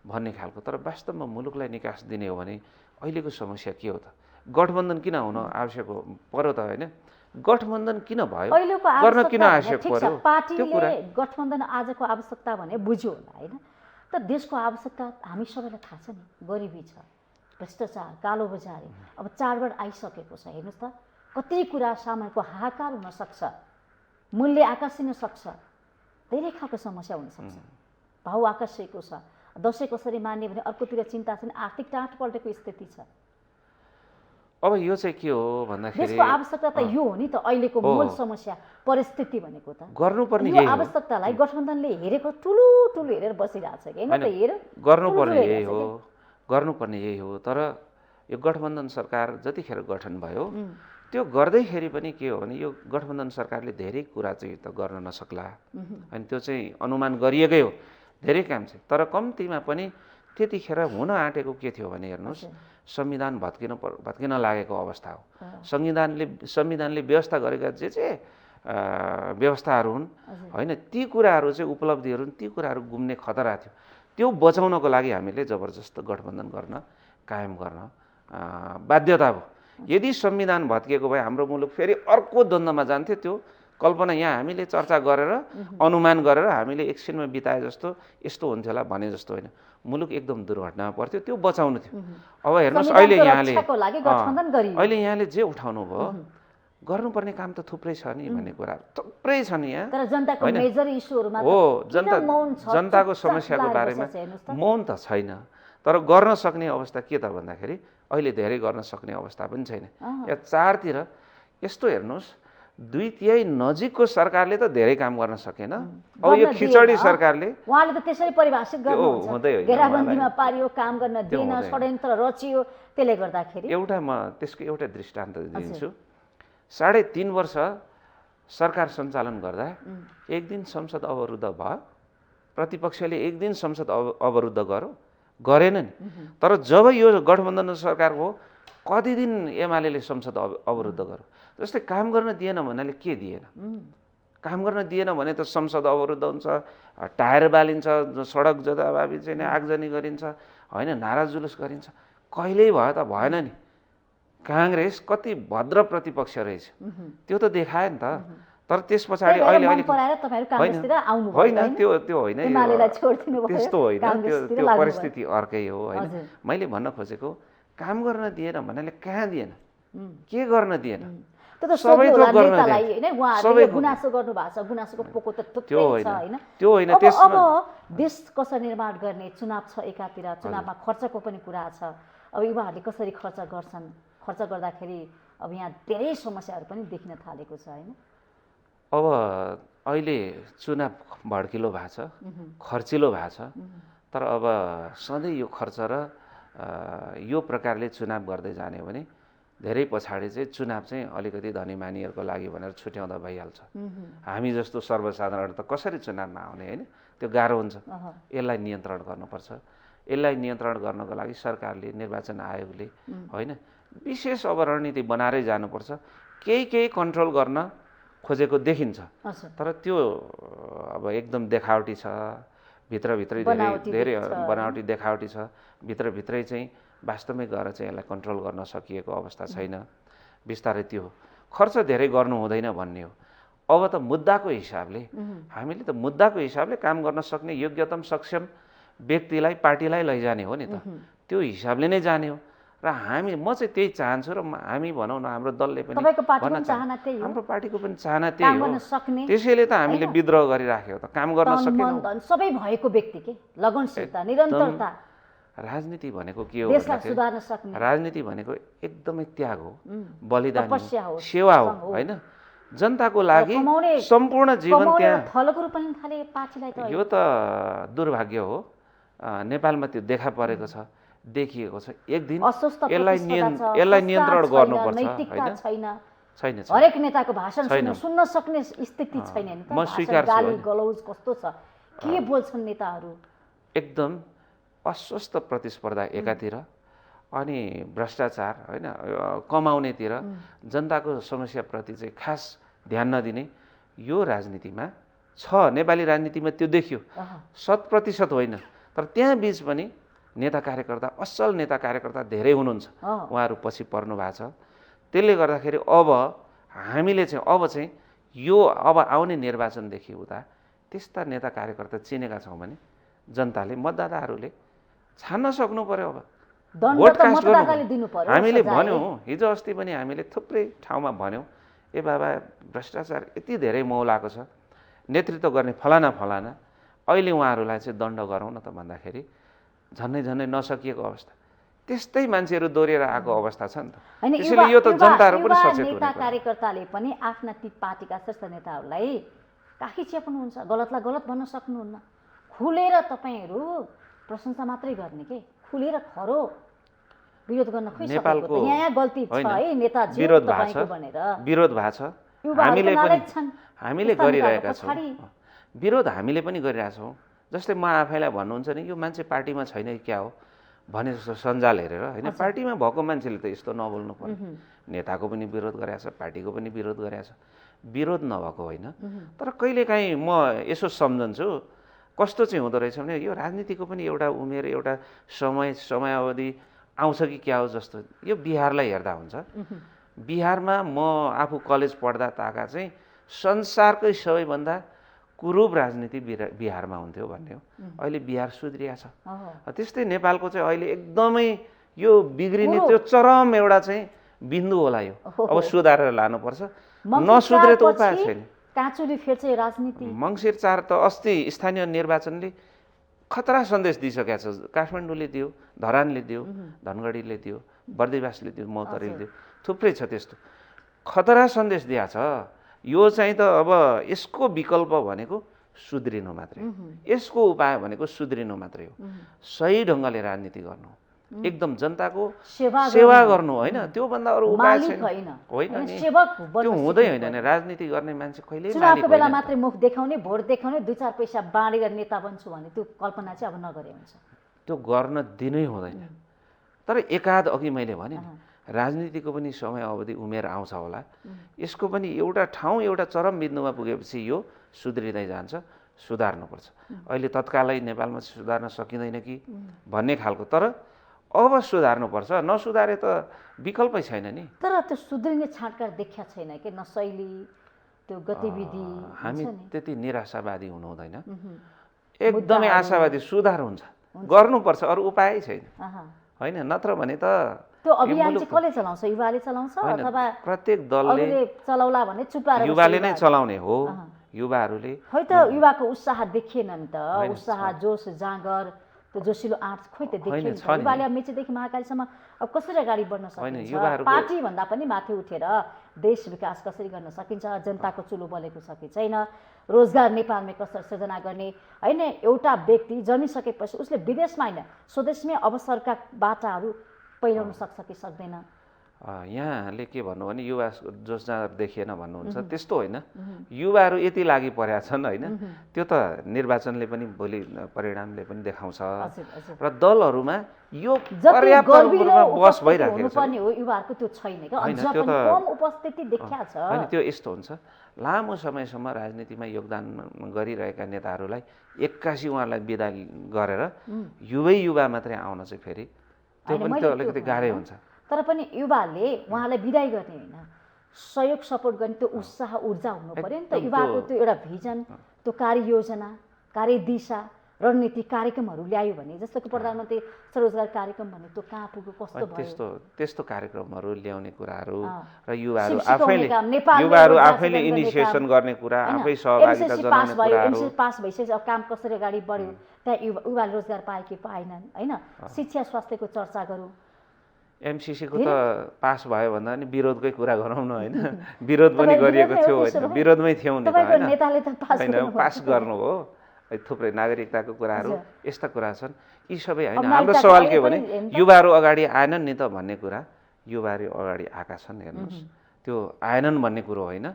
भन्ने खालको। तर वास्तवमा मुलुकलाई निकास दिने हो भने अहिलेको समस्या के हो त? गठबन्धन किन हुन आवश्यक हो पर्यो त? होइन गठबन्धन किन भयो, गर्न किन आवश्यक पर्यो? पार्टीले गठबन्धन आजको आवश्यकता भने बुझ्यो होला होइन। त देशको आवश्यकता हामी सबैलाई थाहा छ नि, गरिबी छ, भ्रष्टाचार, कालो बजारी, अब चाडबाड आइसकेको छ। हेर्नुहोस् त कति कुरा सामानको हाहाकार हुन सक्छ, मूल्य आकाशिन सक्छ, धेरै खालको समस्या हुनसक्छ, भाउ आकाशिएको छ। दसैँ कसरी मान्ने भने अर्कोतिर चिन्ता छ, आर्थिक टाँट पल्टेको स्थिति छ। अब यो चाहिँ के हो भन्दाखेरि देशको आवश्यकता त यो हो नि त, अहिलेको मूल समस्या परिस्थिति भनेको त गर्नुपर्ने यो आवश्यकतालाई गठबन्धनले हेरेको ठुलो ठुलो हेरेर बसिरहेको छ कि होइन त? हेर गर्नुपर्ने यही हो, गर्नुपर्ने यही हो। तर यो गठबन्धन सरकार जतिखेर गठन भयो त्यो गर्दैखेरि पनि के हो भने यो गठबन्धन सरकारले धेरै कुरा चाहिँ त गर्न नसक्ला, अनि त्यो चाहिँ अनुमान गरिएकै हो धेरै काम चाहिँ। तर कम्तीमा पनि त्यतिखेर हुन आँटेको के थियो भने हेर्नुहोस्, संविधान भत्किन लागेको अवस्था हो। संविधानले व्यवस्था गरेका जे व्यवस्थाहरू हुन् होइन, ती कुराहरू चाहिँ उपलब्धिहरू हुन्, ती कुराहरू गुम्ने खतरा थियो। त्यो बचाउनको लागि हामीले जबरजस्त गठबन्धन गर्न, कायम गर्न बाध्यता भयो। यदि संविधान भत्किएको भए हाम्रो मुलुक फेरि अर्को द्वन्द्वमा जान्थ्यो। त्यो कल्पना यहाँ हामीले चर्चा गरेर अनुमान गरेर हामीले एकछिनमा बिताए जस्तो यस्तो हुन्थ्यो होला भने जस्तो होइन, मुलुक एकदम दुर्घटनामा पर्थ्यो। त्यो बचाउनु थियो। अब हेर्नुहोस् अहिले यहाँले जे उठाउनु भयो, गर्नुपर्ने काम त थुप्रै छ नि भन्ने कुरा थुप्रै छ नि यहाँ। हो, जनताको समस्याको बारेमा मौन त छैन, तर गर्न सक्ने अवस्था के त भन्दाखेरि अहिले धेरै गर्न सक्ने अवस्था पनि छैन। या चारतिर यस्तो हेर्नुहोस्, 2/3 नजिकको सरकारले त धेरै काम गर्न सकेन। अब यो खिचडी सरकारले उहाँले त त्यसरी परिभाषित गर्नुहुन्छ, घेराबन्दीमा पारियो, काम गर्न दिएन, षड्यन्त्र रचियो। त्यसले गर्दाखेरि म त्यसको एउटा दृष्टान्त दिन्छु। 3.5 वर्ष सरकार सञ्चालन गर्दा एक दिन संसद अवरुद्ध भयो, प्रतिपक्षले एक दिन संसद अवरुद्ध गरेन नि। तर जब यो गठबन्धन सरकार हो, कति दिन एमाले संसद अवरुद्ध गर्यो? जस्तै काम गर्न दिएन भन्नाले के दिएन? काम गर्न दिएन भने त संसद अवरुद्ध हुन्छ, टायर बालिन्छ, सडक जताभावी चाहिँ आगजनी गरिन्छ, होइन नारा जुलुस गरिन्छ। कहिल्यै भयो त भएन नि। काङ्ग्रेस कति भद्र प्रतिपक्ष रहेछ त्यो त देखायो नि त। तर त्यस पछाडि अहिले होइन त्यो होइन, त्यस्तो होइन, त्यो परिस्थिति अर्कै हो होइन। मैले भन्न खोजेको काम गर्न दिएन भन्नाले कहाँ दिएन, के गर्न दिएन? सबै थोक गर्न दिएन, सबै गुनासो गर्नु भएको छ, गुनासोको पोको त त्यो होइन। अब देश कसरी निर्माण गर्ने, चुनाव छ एकातिर, चुनावमा खर्चको पनि कुरा छ। अब युवाहरूले कसरी खर्च गर्छन्, खर्च गर्दाखेरि अब यहाँ धेरै समस्याहरू पनि देखिन थालेको छ होइन। अब अहिले चुनाव भड्किलो भएको छ, खर्चिलो भएको छ। तर अब सधैँ यो खर्च र यो प्रकारले चुनाव गर्दै जाने हो भने धेरै पछाडि चाहिँ चुनाव चाहिँ अलिकति धनी मानिहरूको लागि भनेर छुट्याउँदा भइहाल्छ। हामी जस्तो सर्वसाधारण त कसरी चुनावमा आउने होइन, त्यो गाह्रो हुन्छ। यसलाई नियन्त्रण गर्नुपर्छ। यसलाई नियन्त्रण गर्नको लागि सरकारले, निर्वाचन आयोगले होइन विशेष अब रणनीति बनाएरै जानुपर्छ। केही कन्ट्रोल गर्न खोजेको देखिन्छ, तर त्यो अब एकदम देखावटी छ, भित्रभित्रै धेरै बनावटी देखावटी छ। भित्रभित्रै चाहिँ वास्तवमै गएर चाहिँ यसलाई कन्ट्रोल गर्न सकिएको अवस्था छैन। बिस्तारै त्यो खर्च धेरै गर्नु हुँदैन भन्ने हो। अब त मुद्दाको हिसाबले हामीले त मुद्दाको हिसाबले काम गर्न सक्ने योग्यतम सक्षम व्यक्तिलाई, पार्टीलाई लैजाने हो नि त, त्यो हिसाबले नै जाने हो। र म चाहिँ त्यही चाहन्छु र हामी भनौँ न हाम्रो दलले पनि हाम्रो पार्टीको पनि चाहना त्यही हो। त्यसैले त हामीले विद्रोह गरिराख्यो त, काम गर्न सकेनौँ। सबै भएको व्यक्ति के लगनशीलता, निरन्तरता। राजनीति भनेको के हो भन्दाखेरि राजनीति भनेको एकदमै त्याग हो, बलिदान हो, सेवा हो होइन। जनताको लागि कमाउने- सम्पूर्ण जीवन कमाउने त्यहाँ थलोको रूपमा थाले पार्टीलाई त यो त दुर्भाग्य हो। नेपालमा त्यो देखा परेको छ, देखिएको छ। एक दिन अस्वस्थ यसलाई प्रतिस्पर्धा छ, यसलाई संस्कार नियन्त्रण छैन, गर्नुपर्छ नैतिकता होइन? छैन। छैन हरेक नेताको भाषण छैन। सुन्न सक्ने स्थिति छैन नि त। म भाषण, स्वीकार्छु, गाली होइन? गलौज कस्तो छ, के बोल्छन् नेताहरू। एकदम अस्वस्थ प्रतिस्पर्धा एकातिर अनि भ्रष्टाचार होइन कमाउनेतिर जनताको समस्याप्रति चाहिँ खास ध्यान नदिने यो राजनीतिमा छ। नेपाली राजनीतिमा त्यो देखियो। 100% होइन, तर त्यहाँ बीच पनि नेता कार्यकर्ता, असल नेता कार्यकर्ता धेरै हुनुहुन्छ। उहाँहरू पछि पर्नु भएको छ। त्यसले गर्दाखेरि अब हामीले चाहिँ यो अब आउने निर्वाचनदेखि उता त्यस्ता नेता कार्यकर्ता चिनेका छौँ भने जनताले, मतदाताहरूले छान्न सक्नु पर्यो। अब दण्ड भोट त कास्ट मतदाताले गर्नु दिनु पर्यो, हामीले सजाय। भन्यौँ, हिजो अस्ति पनि हामीले थुप्रै ठाउँमा भन्यौँ, ए बाबा भ्रष्टाचार यति धेरै मौलाको छ, नेतृत्व गर्ने फलाना फलाना, अहिले उहाँहरूलाई चाहिँ दण्ड गरौँ न त भन्दाखेरि झन्नै नसकिएको अवस्था। त्यस्तै मान्छेहरू दोहोरिएर आएको अवस्था छ नि त। त्यसैले यो त जनताहरू पनि सचेत हुनु नेता पर्यो। कार्यकर्ताले पनि आफ्ना ती पार्टीका शीर्ष नेताहरूलाई काखी च्याप्नुहुन्छ, गलतलाई गलत भन्न सक्नुहुन्न। खुलेर तपाईँहरू प्रशंसा मात्रै गर्ने के, खुलेर खरो विरोध गर्न खोइसकेको नेपालको त। यहाँ गल्ती छ होइन, है नेताजी विरोध भएको तपाईँको छ, भनेर विरोध भएको छ। युवाहरू हामीले त पनि नालायक छन्। हामीले यस्ता गरिरहेका नेताहरूको छौँ। पछाडि विरोध हामीले पनि गरिरहेछौँ। जस्तै म आफैलाई भन्नुहुन्छ नि यो मान्छे पार्टीमा छैन कि क्या हो भने जस्तो सञ्जाल हेरेर होइन, पार्टीमा भएको मान्छेले त यस्तो नबोल्नु पर्यो। नेताको पनि विरोध गरेको छ, पार्टीको पनि विरोध गरेको छ। विरोध नभएको होइन, तर कहिलेकाहीँ म यसो सम्झन्छु कस्तो चाहिँ हुँदो रहेछ भने यो राजनीतिको पनि एउटा उमेर, एउटा समयावधि आउँछ कि क्या हो जस्तो। यो बिहारलाई हेर्दा हुन्छ। बिहारमा म आफू कलेज पढ्दा ताका चाहिँ संसारकै सबैभन्दा कुरूप राजनीति बिहारमा हुन्थ्यो भन्ने हो। अहिले बिहार सुध्रिया छ। त्यस्तै नेपालको चाहिँ अहिले एकदमै यो बिग्रिने त्यो चरम एउटा चाहिँ बिन्दु होला यो। अब सुधारेर लानुपर्छ, नसुध्रे त उपाय छैन। काँचुली फेर्छ यो राजनीति। मङ्सिर 4 त अस्ति स्थानीय निर्वाचनले खतरा सन्देश दिइसकेको छ। काठमाडौँले दियो, धरानले दियो, धनगढीले दियो, बर्दिवासले दियो, मौतरीले दियो, थुप्रै छ त्यस्तो। खतरा सन्देश दिएको छ। यो चाहिँ त अब यसको विकल्प भनेको सुध्रिनु मात्रै हो, यसको उपाय भनेको सुध्रिनु मात्रै हो। सही ढङ्गले राजनीति गर्नु, एकदम जनताको सेवा गर्नु होइन, त्योभन्दा अरू उपाय छैन। होइन नि, त्यो हुँदै होइन नि। राजनीति गर्ने मान्छे कहिले चुनावको बेला मात्रै मुख देखाउने, भोट देखाउने, 2-4 पैसा बाँडेर नेता बन्छु भन्ने त्यो कल्पना चाहिँ अब नगरे हुन्छ। त्यो गर्न दिनै हुँदैन। तर एकाध अघि मैले भने नि, राजनीतिको पनि समय अवधि उमेर आउँछ होला। यसको पनि एउटा ठाउँ, एउटा चरम बिन्दुमा पुगेपछि यो सुध्रिँदै जान्छ, सुधार्नुपर्छ। अहिले तत्कालै नेपालमा सुधार्न सकिँदैन कि भन्ने खालको, तर अब सुधार्नुपर्छ। नसुधारे त विकल्पै छैन नि। तर त्यो सुध्रिने छाँटकाट देखिया छैन कि, न शैली, त्यो गतिविधि। हामी त्यति निराशावादी हुनु हुँदैन, एकदमै आशावादी। सुधार हुन्छ, गर्नुपर्छ, अरू उपाय छैन होइन। नत्र भने त त्यो अभियान चाहिँ कसले चलाउँछ? युवाले चलाउँछ अथवा प्रत्येक दलले चलाउला भने चुपाएर युवाले नै चलाउने हो। युवाहरूले खै त युवाको उत्साह देखिएन नि त। उत्साह, जोस, जाँगर, त्यो जोसिलो आँट खोइ त देखिएन। युवाले अब मेचीदेखि महाकालीसम्म अब कसरी अगाडि बढ्न सकिन्छ? पार्टी भन्दा पनि माथि उठेर देश विकास कसरी गर्न सकिन्छ? जनताको चुलो बलेको छ कि छैन? रोजगार नेपालमै कसरी सृजना गर्ने होइन? एउटा व्यक्ति जन्मिसकेपछि उसले विदेशमा होइन स्वदेशमै अवसरका बाटाहरू पहिराउन सक्छ कि सक्दैन? यहाँले के भन्नु भने युवा जोस जाँगर देखिएन भन्नुहुन्छ, त्यस्तो होइन। युवाहरू यति लागि परेका छन् होइन, त्यो त निर्वाचनले पनि भोलि परिणामले पनि देखाउँछ। र दलहरूमा यो पर्याप्त रूपमा बस भइराखेको छ। युवाहरूको त्यो छैन क्या, अझ पनि कम उपस्थिति देखिया छ। अनि त्यो यस्तो हुन्छ, लामो समयसम्म राजनीतिमा योगदान गरिरहेका नेताहरूलाई एक्कासी उहाँहरूलाई विदा गरेर युवा मात्रै आउन चाहिँ फेरि त्यो पनि त्यो अलिकति गाह्रै हुन्छ। तर पनि युवाले उहाँलाई विदाई गर्ने होइन, सहयोग सपोर्ट गर्ने त्यो उत्साह ऊर्जा हुनु पर्यो नि त। युवाको त्यो एउटा भिजन, त्यो कार्ययोजना, कार्यदिशा, रणनीति, कार्यक्रमहरू ल्यायो भने, जस्तो कि प्रधानमन्त्री स्वरोजगार कार्यक्रम भन्ने त्यो कहाँ पुग्यो, कस्तो भयो? त्यस्तो कार्यक्रमहरू ल्याउने कुराहरू र युवाहरू आफैले इनिसिएसन गर्ने कुरा, आफै सहभागिता जनाउने कुराहरू। पास भइसकेपछि अब काम कसरी अगाडि बढ्यो, त्यहाँ युवाले रोजगार पाए कि पाएनन् होइन? शिक्षा स्वास्थ्यको चर्चा गरौँ। एमसिसीको त पास भयो भन्दा पनि विरोधकै कुरा गरौँ न होइन विरोध पनि गरिएको थियो होइन विरोधमै थियौँ नि त होइन पास गर्नु हो थुप्रै नागरिकताको कुराहरू यस्ता कुरा छन् यी सबै होइन हाम्रो सवाल के हो भने युवाहरू अगाडि आएनन् नि त भन्ने कुरा युवाहरू अगाडि आएका छन् हेर्नुहोस् त्यो आएनन् भन्ने कुरो होइन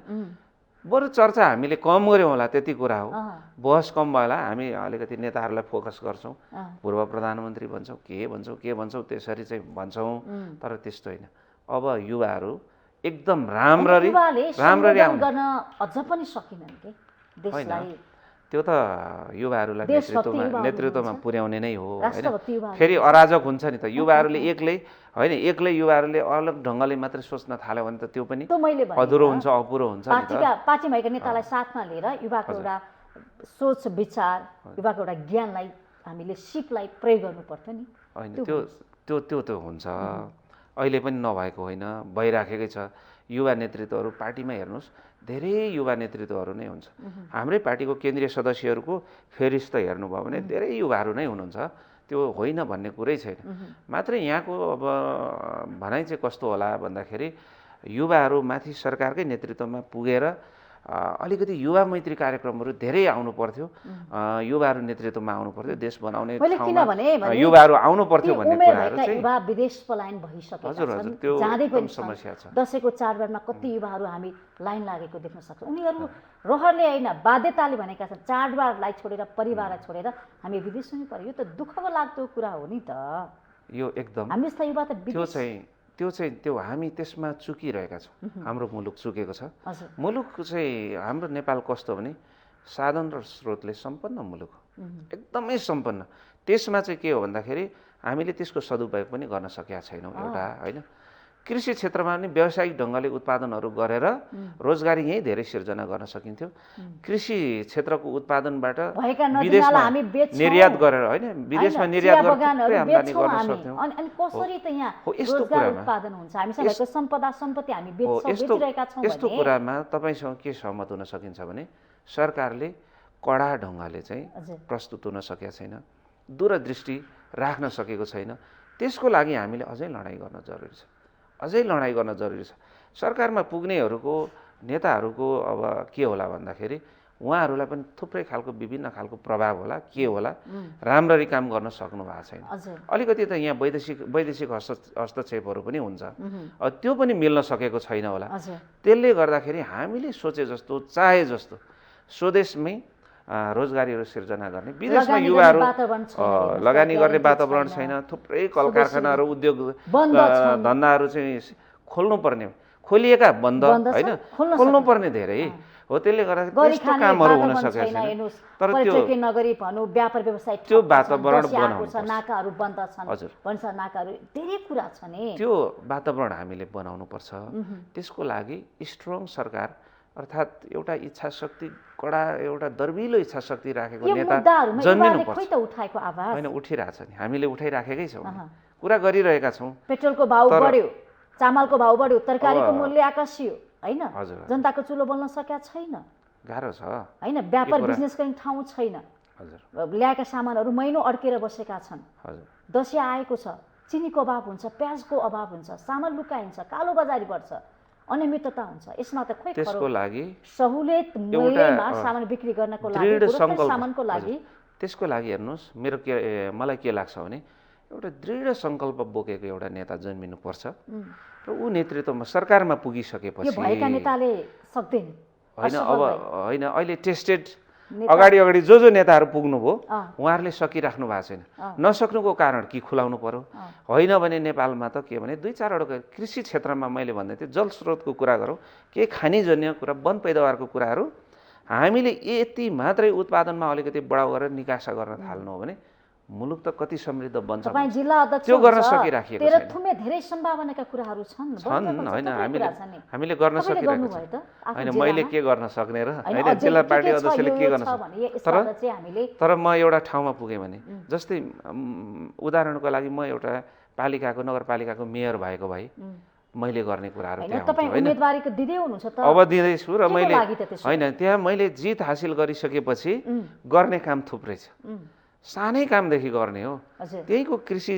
बरु चर्चा हामीले कम गऱ्यौँ होला त्यति कुरा हो बहस कम भयो होला हामी अलिकति नेताहरूलाई फोकस गर्छौँ पूर्व प्रधानमन्त्री भन्छौँ के भन्छौँ त्यसरी चाहिँ भन्छौँ तर त्यस्तो होइन अब युवाहरू एकदम राम्ररी गर्न अझ पनि सकिनन् के देशलाई त्यो त युवाहरूलाई नेतृत्वमा पुर्याउने नै हो होइन फेरि अराजक हुन्छ नि त युवाहरूले एक्लै युवाहरूले अलग ढङ्गले मात्रै सोच्न थाल्यो भने त त्यो पनि अधुरो हुन्छ अपुरो हुन्छ नि त पार्टी भएका नेतालाई साथमा लिएर युवाको एउटा सोच विचार युवाको एउटा ज्ञानलाई हामीले सिपलाई प्रयोग गर्नु पर्थ्यो नि होइन त्यो हुन्छ अहिले पनि नभएको होइन भइराखेकै छ युवा नेतृत्वहरू पार्टीमा हेर्नुहोस् धेरै युवा नेतृत्वहरू नै हुन्छ हाम्रै पार्टीको केन्द्रीय सदस्यहरूको फेरिस्त हेर्नुभयो भने धेरै युवाहरू नै हुनुहुन्छ त्यो होइन भन्ने कुरै छैन मात्रै यहाँको अब भनाइ चाहिँ कस्तो होला भन्दाखेरि युवाहरू माथि सरकारकै नेतृत्वमा पुगेर अलिकति युवा मैत्री कार्यक्रमहरू धेरै आउनु पर्थ्यो युवाहरू नेतृत्वमा आउनु पर्थ्यो देश बनाउने ठाउँमा युवाहरू आउनु पर्थ्यो भन्ने कुराहरू चाहिँ युवा विदेश पलायन भइसकेका छन् त्यो जाँदै पनि समस्या छ दशैंको चाडबाडमा कति युवाहरू हामी लाइन लागेको देख्न सक्छौँ उनीहरू रहरले होइन बाध्यताले भनेका छन् चाडबाडलाई छोडेर परिवारलाई छोडेर हामी विदेश हुनु पर्यो यो त दुःखको लाग्दो कुरा हो नि त यो एकदम हामी जस्ता युवा त त्यो हामी त्यसमा चुकिरहेका छौँ हाम्रो मुलुक चुकेको छ मुलुक चाहिँ हाम्रो नेपाल कस्तो भने साधन र स्रोतले सम्पन्न मुलुक हो एकदमै सम्पन्न त्यसमा चाहिँ के हो भन्दाखेरि हामीले त्यसको सदुपयोग पनि गर्न सकेका छैनौँ एउटा होइन कृषि क्षेत्रमा पनि व्यावसायिक ढङ्गले उत्पादनहरू गरेर रोजगारी यहीँ धेरै सिर्जना गर्न सकिन्थ्यो कृषि क्षेत्रको उत्पादनबाट विदेशमा निर्यात गरेर होइन विदेशमा निर्यात गरेर आम्दानी गर्न सक्थ्यौँ अनि कसरी त यहाँ रोजगार उत्पादन हुन्छ हामीसँग भएको सम्पत्ति हामी बेचिरहेका छौँ यस्तो कुरामा तपाईसँग के सहमत हुन सकिन्छ भने सरकारले कडा ढङ्गले चाहिँ प्रस्तुत हुन सकेका छैन दूरदृष्टि राख्न सकेको छैन त्यसको लागि हामीले अझै लडाइँ गर्न जरुरी छ सरकारमा पुग्नेहरूको नेताहरूको अब के होला भन्दाखेरि उहाँहरूलाई पनि थुप्रै खालको विभिन्न खालको प्रभाव होला के होला राम्ररी काम गर्न सक्नु भएको छैन अलिकति त यहाँ वैदेशिक हस्तक्षेपहरू पनि हुन्छ त्यो पनि मिल्न सकेको छैन होला त्यसले गर्दाखेरि हामीले सोचे जस्तो चाहे जस्तो स्वदेशमै रोजगारीहरू सिर्जना गर्ने विदेशमा युवाहरू लगानी गर्ने वातावरण छैन थुप्रै कल कारखानाहरू उद्योग धन्दाहरू चाहिँ खोल्नुपर्ने खोलिएका बन्द होइन खोल्नुपर्ने धेरै हो त्यसले गर्दाखेरि त्यस्तो कामहरू हुन सकेको छैन तर त्यो वातावरण बनाउनु नाकाहरू बन्द छन् भन्छ नाकाहरू धेरै कुरा छ नि त्यो वातावरण हामीले बनाउनु पर्छ त्यसको लागि स्ट्रङ सरकार अर्थात् एउटा इच्छा शक्ति कडा एउटा दर्बिलो इच्छा शक्ति राखेको नेता जन्मिनु पर्छ होइन उठिरहेछ नि हामीले उठाइराखेकै छौँ कुरा गरिरहेका छौँ पेट्रोलको भाउ बढ्यो चामलको भाउ बढ्यो तरकारीको मूल्य आकाशियो होइन जनताको चुलो बोल्न सकेका छैन गाह्रो छ होइन व्यापार बिजनेस गर्ने ठाउँ छैन ल्याएका सामानहरू महिनौ अड्केर बसेका छन् दसैँ आएको छ चिनीको अभाव हुन्छ प्याजको अभाव हुन्छ सामान लुकाइन्छ कालो बजारी बढ्छ अनियमितता हुन्छ यसमा त खोइ त्यसको लागि सहुलियत मूल्यमा सामान बिक्री गर्नको लागि सामानको लागि त्यसको लागि हेर्नुहोस् मलाई के लाग्छ भने एउटा दृढ सङ्कल्प बोकेको एउटा नेता जन्मिनु पर्छ र ऊ नेतृत्वमा सरकारमा पुगिसकेपछि भएका नेताले सक्दैन होइन अहिले टेस्टेड अगाडि जो नेताहरू पुग्नुभयो उहाँहरूले सकिराख्नु भएको छैन नसक्नुको कारण कि खुलाउनु पर्यो होइन भने नेपालमा त के भने 2-4वटा कृषि क्षेत्रमा मैले भन्दै थिएँ जलस्रोतको कुरा गरौँ के खानीजन्य कुरा वन पैदावारको कुराहरू हामीले यति मात्रै उत्पादनमा अलिकति बढाउ गरेर निकासा गर्न थाल्नु हो भने मुलुक त कति समृद्ध बन्छ तपाईं जिल्ला अध्यक्ष त्यो गर्न सकिराखेको छैन तेह्रथुममा धेरै सम्भावनाका कुराहरू छन् होइन हामीले गर्न सकिरहेको छैन होइन मैले के गर्न सक्ने र होइन जिल्ला पार्टी अध्यक्षले के गर्न सक्ने तर म एउटा ठाउँमा पुगेँ भने जस्तै उदाहरणको लागि म एउटा पालिकाको नगरपालिकाको मेयर भएको भए मैले गर्ने कुराहरू अब दिँदैछु र मैले होइन त्यहाँ मैले जित हासिल गरिसकेपछि गर्ने काम थुप्रै छ सानै कामदेखि गर्ने हो त्यहीँको कृषि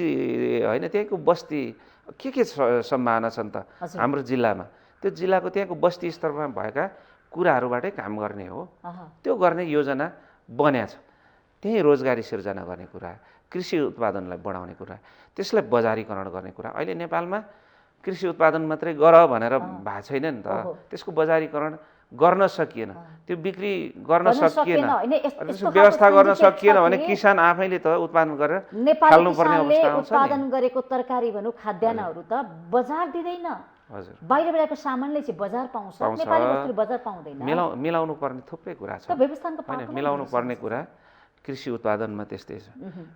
होइन त्यहीँको बस्ती के सम्भावना छन् त हाम्रो जिल्लामा, त्यो जिल्लाको त्यहाँको बस्ती स्तरमा भएका कुराहरूबाटै काम गर्ने हो। त्यो गर्ने योजना बन्या छ। त्यही रोजगारी सिर्जना गर्ने कुरा, कृषि उत्पादनलाई बढाउने कुरा, त्यसलाई बजारीकरण गर्ने कुरा। अहिले नेपालमा कृषि उत्पादन मात्रै गर भनेर भएको छैन नि त, त्यसको बजारीकरण गर्न सकिएन, त्यो बिक्री गर्न सकिएन, व्यवस्था गर्न सकिएन भने किसान आफैले त उत्पादन गरेर फाल्नुपर्ने अवस्था आउँछ। उत्पादन गरेको तरकारी भनौँ खाद्यान्नहरू त बजार दिँदैन। हजुर, बाहिरबाटको सामानले चाहिँ बजार पाउँछ, नेपाली वस्तुले बजार पाउँदैन। मिलाउनु पर्ने थुप्रै कुरा छ। होइन, मिलाउनु पर्ने कुरा कृषि उत्पादनमा त्यस्तै छ।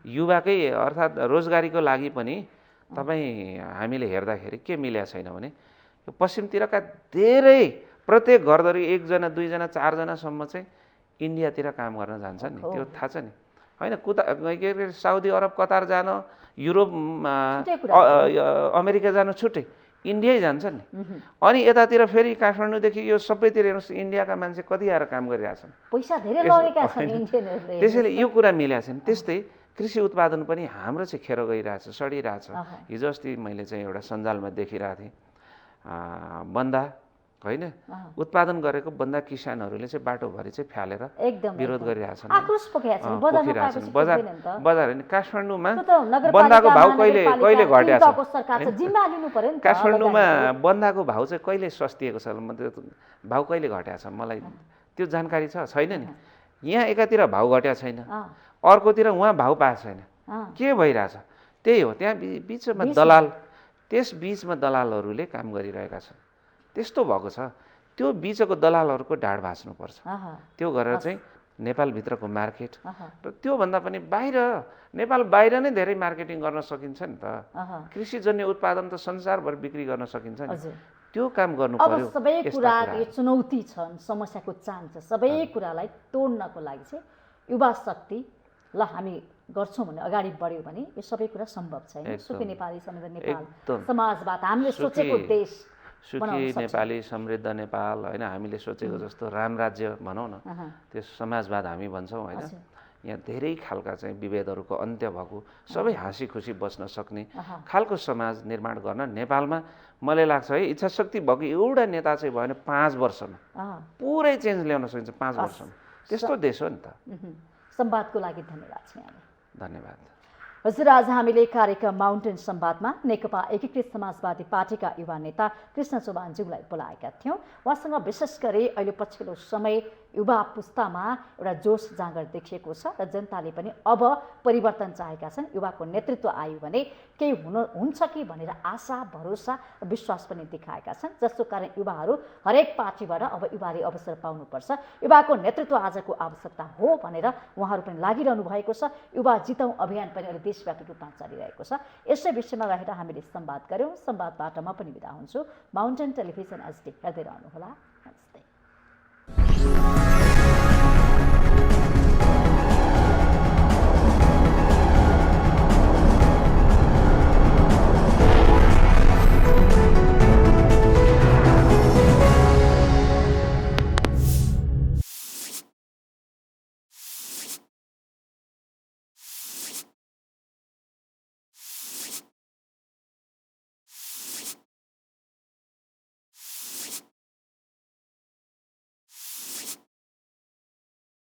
युवाकै अर्थात् रोजगारीको लागि पनि तपाईँ हामीले हेर्दाखेरि के मिलेको छैन भने यो पश्चिमतिरका धेरै प्रत्येक घरधरि 1 जना 2 जना 4 जनासम्म चाहिँ इन्डियातिर काम गर्न जान्छ नि, त्यो थाहा छ नि होइन। के अरे साउदी अरब कतार जान, युरोप अमेरिका जानु छुट्टै, इन्डियै जान्छ नि। अनि यतातिर फेरि काठमाडौँदेखि यो सबैतिर हेर्नुहोस् इन्डियाका मान्छे कति आएर काम गरिरहेछन्, पैसा धेरै लगेका छन् इन्डियनहरूले। त्यसैले यो कुरा मिलेको छैन। त्यस्तै कृषि उत्पादन पनि हाम्रो चाहिँ खेर गइरहेछ, सडिरहेछ। हिजो अस्ति मैले चाहिँ एउटा सञ्जालमा देखिरहेको थिएँ, बन्दा होइन उत्पादन गरेको बन्दा किसानहरूले चाहिँ बाटोभरि चाहिँ फ्यालेर विरोध गरिरहेछन्, पोखिरहेछन्। बजार होइन, काठमाडौँमा बन्दाको भाउ कहिले घटेको छ? काठमाडौँमा बन्दाको भाउ चाहिँ कहिले सस्तिएको छ, भाउ कहिले घटेको छ मलाई त्यो जानकारी छैन नि। यहाँ एकातिर भाउ घटेको छैन, अर्कोतिर उहाँ भाउ पाएको छैन, के भइरहेछ? त्यही हो, त्यहाँ बिचमा दलाल, त्यस बिचमा दलालहरूले काम गरिरहेका छन्। त्यस्तो भएको छ। त्यो बिचको दलालहरूको ढाड भाँच्नुपर्छ। त्यो गरेर चाहिँ नेपालभित्रको मार्केट र त्योभन्दा पनि बाहिर, नेपाल बाहिर नै धेरै मार्केटिङ गर्न सकिन्छ नि त। कृषिजन्य उत्पादन त संसारभर बिक्री गर्न सकिन्छ नि, त्यो काम गर्नु पर्यो। अब सबै कुरा चुनौती छन्, समस्याको चान्स छ, सबै कुरालाई तोड्नको लागि चाहिँ युवा शक्ति ल हामी गर्छौँ भने, अगाडि बढ्यो भने यो सबै कुरा सम्भव छैन। सुखी नेपाली समृद्ध नेपाल समाजवाद, हामीले सोचेको देश, सुखी नेपाली समृद्ध नेपाल होइन, हामीले सोचेको जस्तो रामराज्य भनौँ न, त्यो समाजवाद हामी भन्छौँ होइन। यहाँ धेरै खालका चाहिँ विभेदहरूको अन्त्य भएको, सबै हाँसी खुसी बस्न सक्ने खालको समाज निर्माण गर्न नेपालमा मलाई लाग्छ है, इच्छाशक्ति भएको एउटा नेता चाहिँ भयो भने 5 वर्षमा पुरै चेन्ज ल्याउन सकिन्छ। 5 वर्षमा त्यस्तो देश हो नि त। संवादको लागि धन्यवाद छ यहाँलाई। धन्यवाद। हजुर, आज हामीले कार्यक्रम माउन्टेन संवादमा नेकपा एकीकृत समाजवादी पार्टीका युवा नेता कृष्ण चौहानज्यूलाई बोलाएका थियौँ। उहाँसँग विशेष गरी अहिले पछिल्लो समय युवा पुस्तामा एउटा जोस जाँगर देखिएको छ र जनताले पनि अब परिवर्तन चाहेका छन्। युवाको नेतृत्व आयो भने केही हुन्छ कि भनेर आशा, भरोसा र विश्वास पनि देखाएका छन्, जसको कारण युवाहरू हरेक पार्टीबाट अब युवाले अवसर पाउनुपर्छ, युवाको नेतृत्व आजको आवश्यकता हो भनेर उहाँहरू पनि लागिरहनु भएको छ। युवा जितौँ अभियान पनि अहिले देशव्यापी रूपमा चलिरहेको छ। यसै विषयमा रहेर हामीले संवाद गऱ्यौँ। संवादबाट म पनि बिदा हुन्छु। माउन्टेन टेलिभिजन HD हेर्दै रहनुहोला। नमस्ते।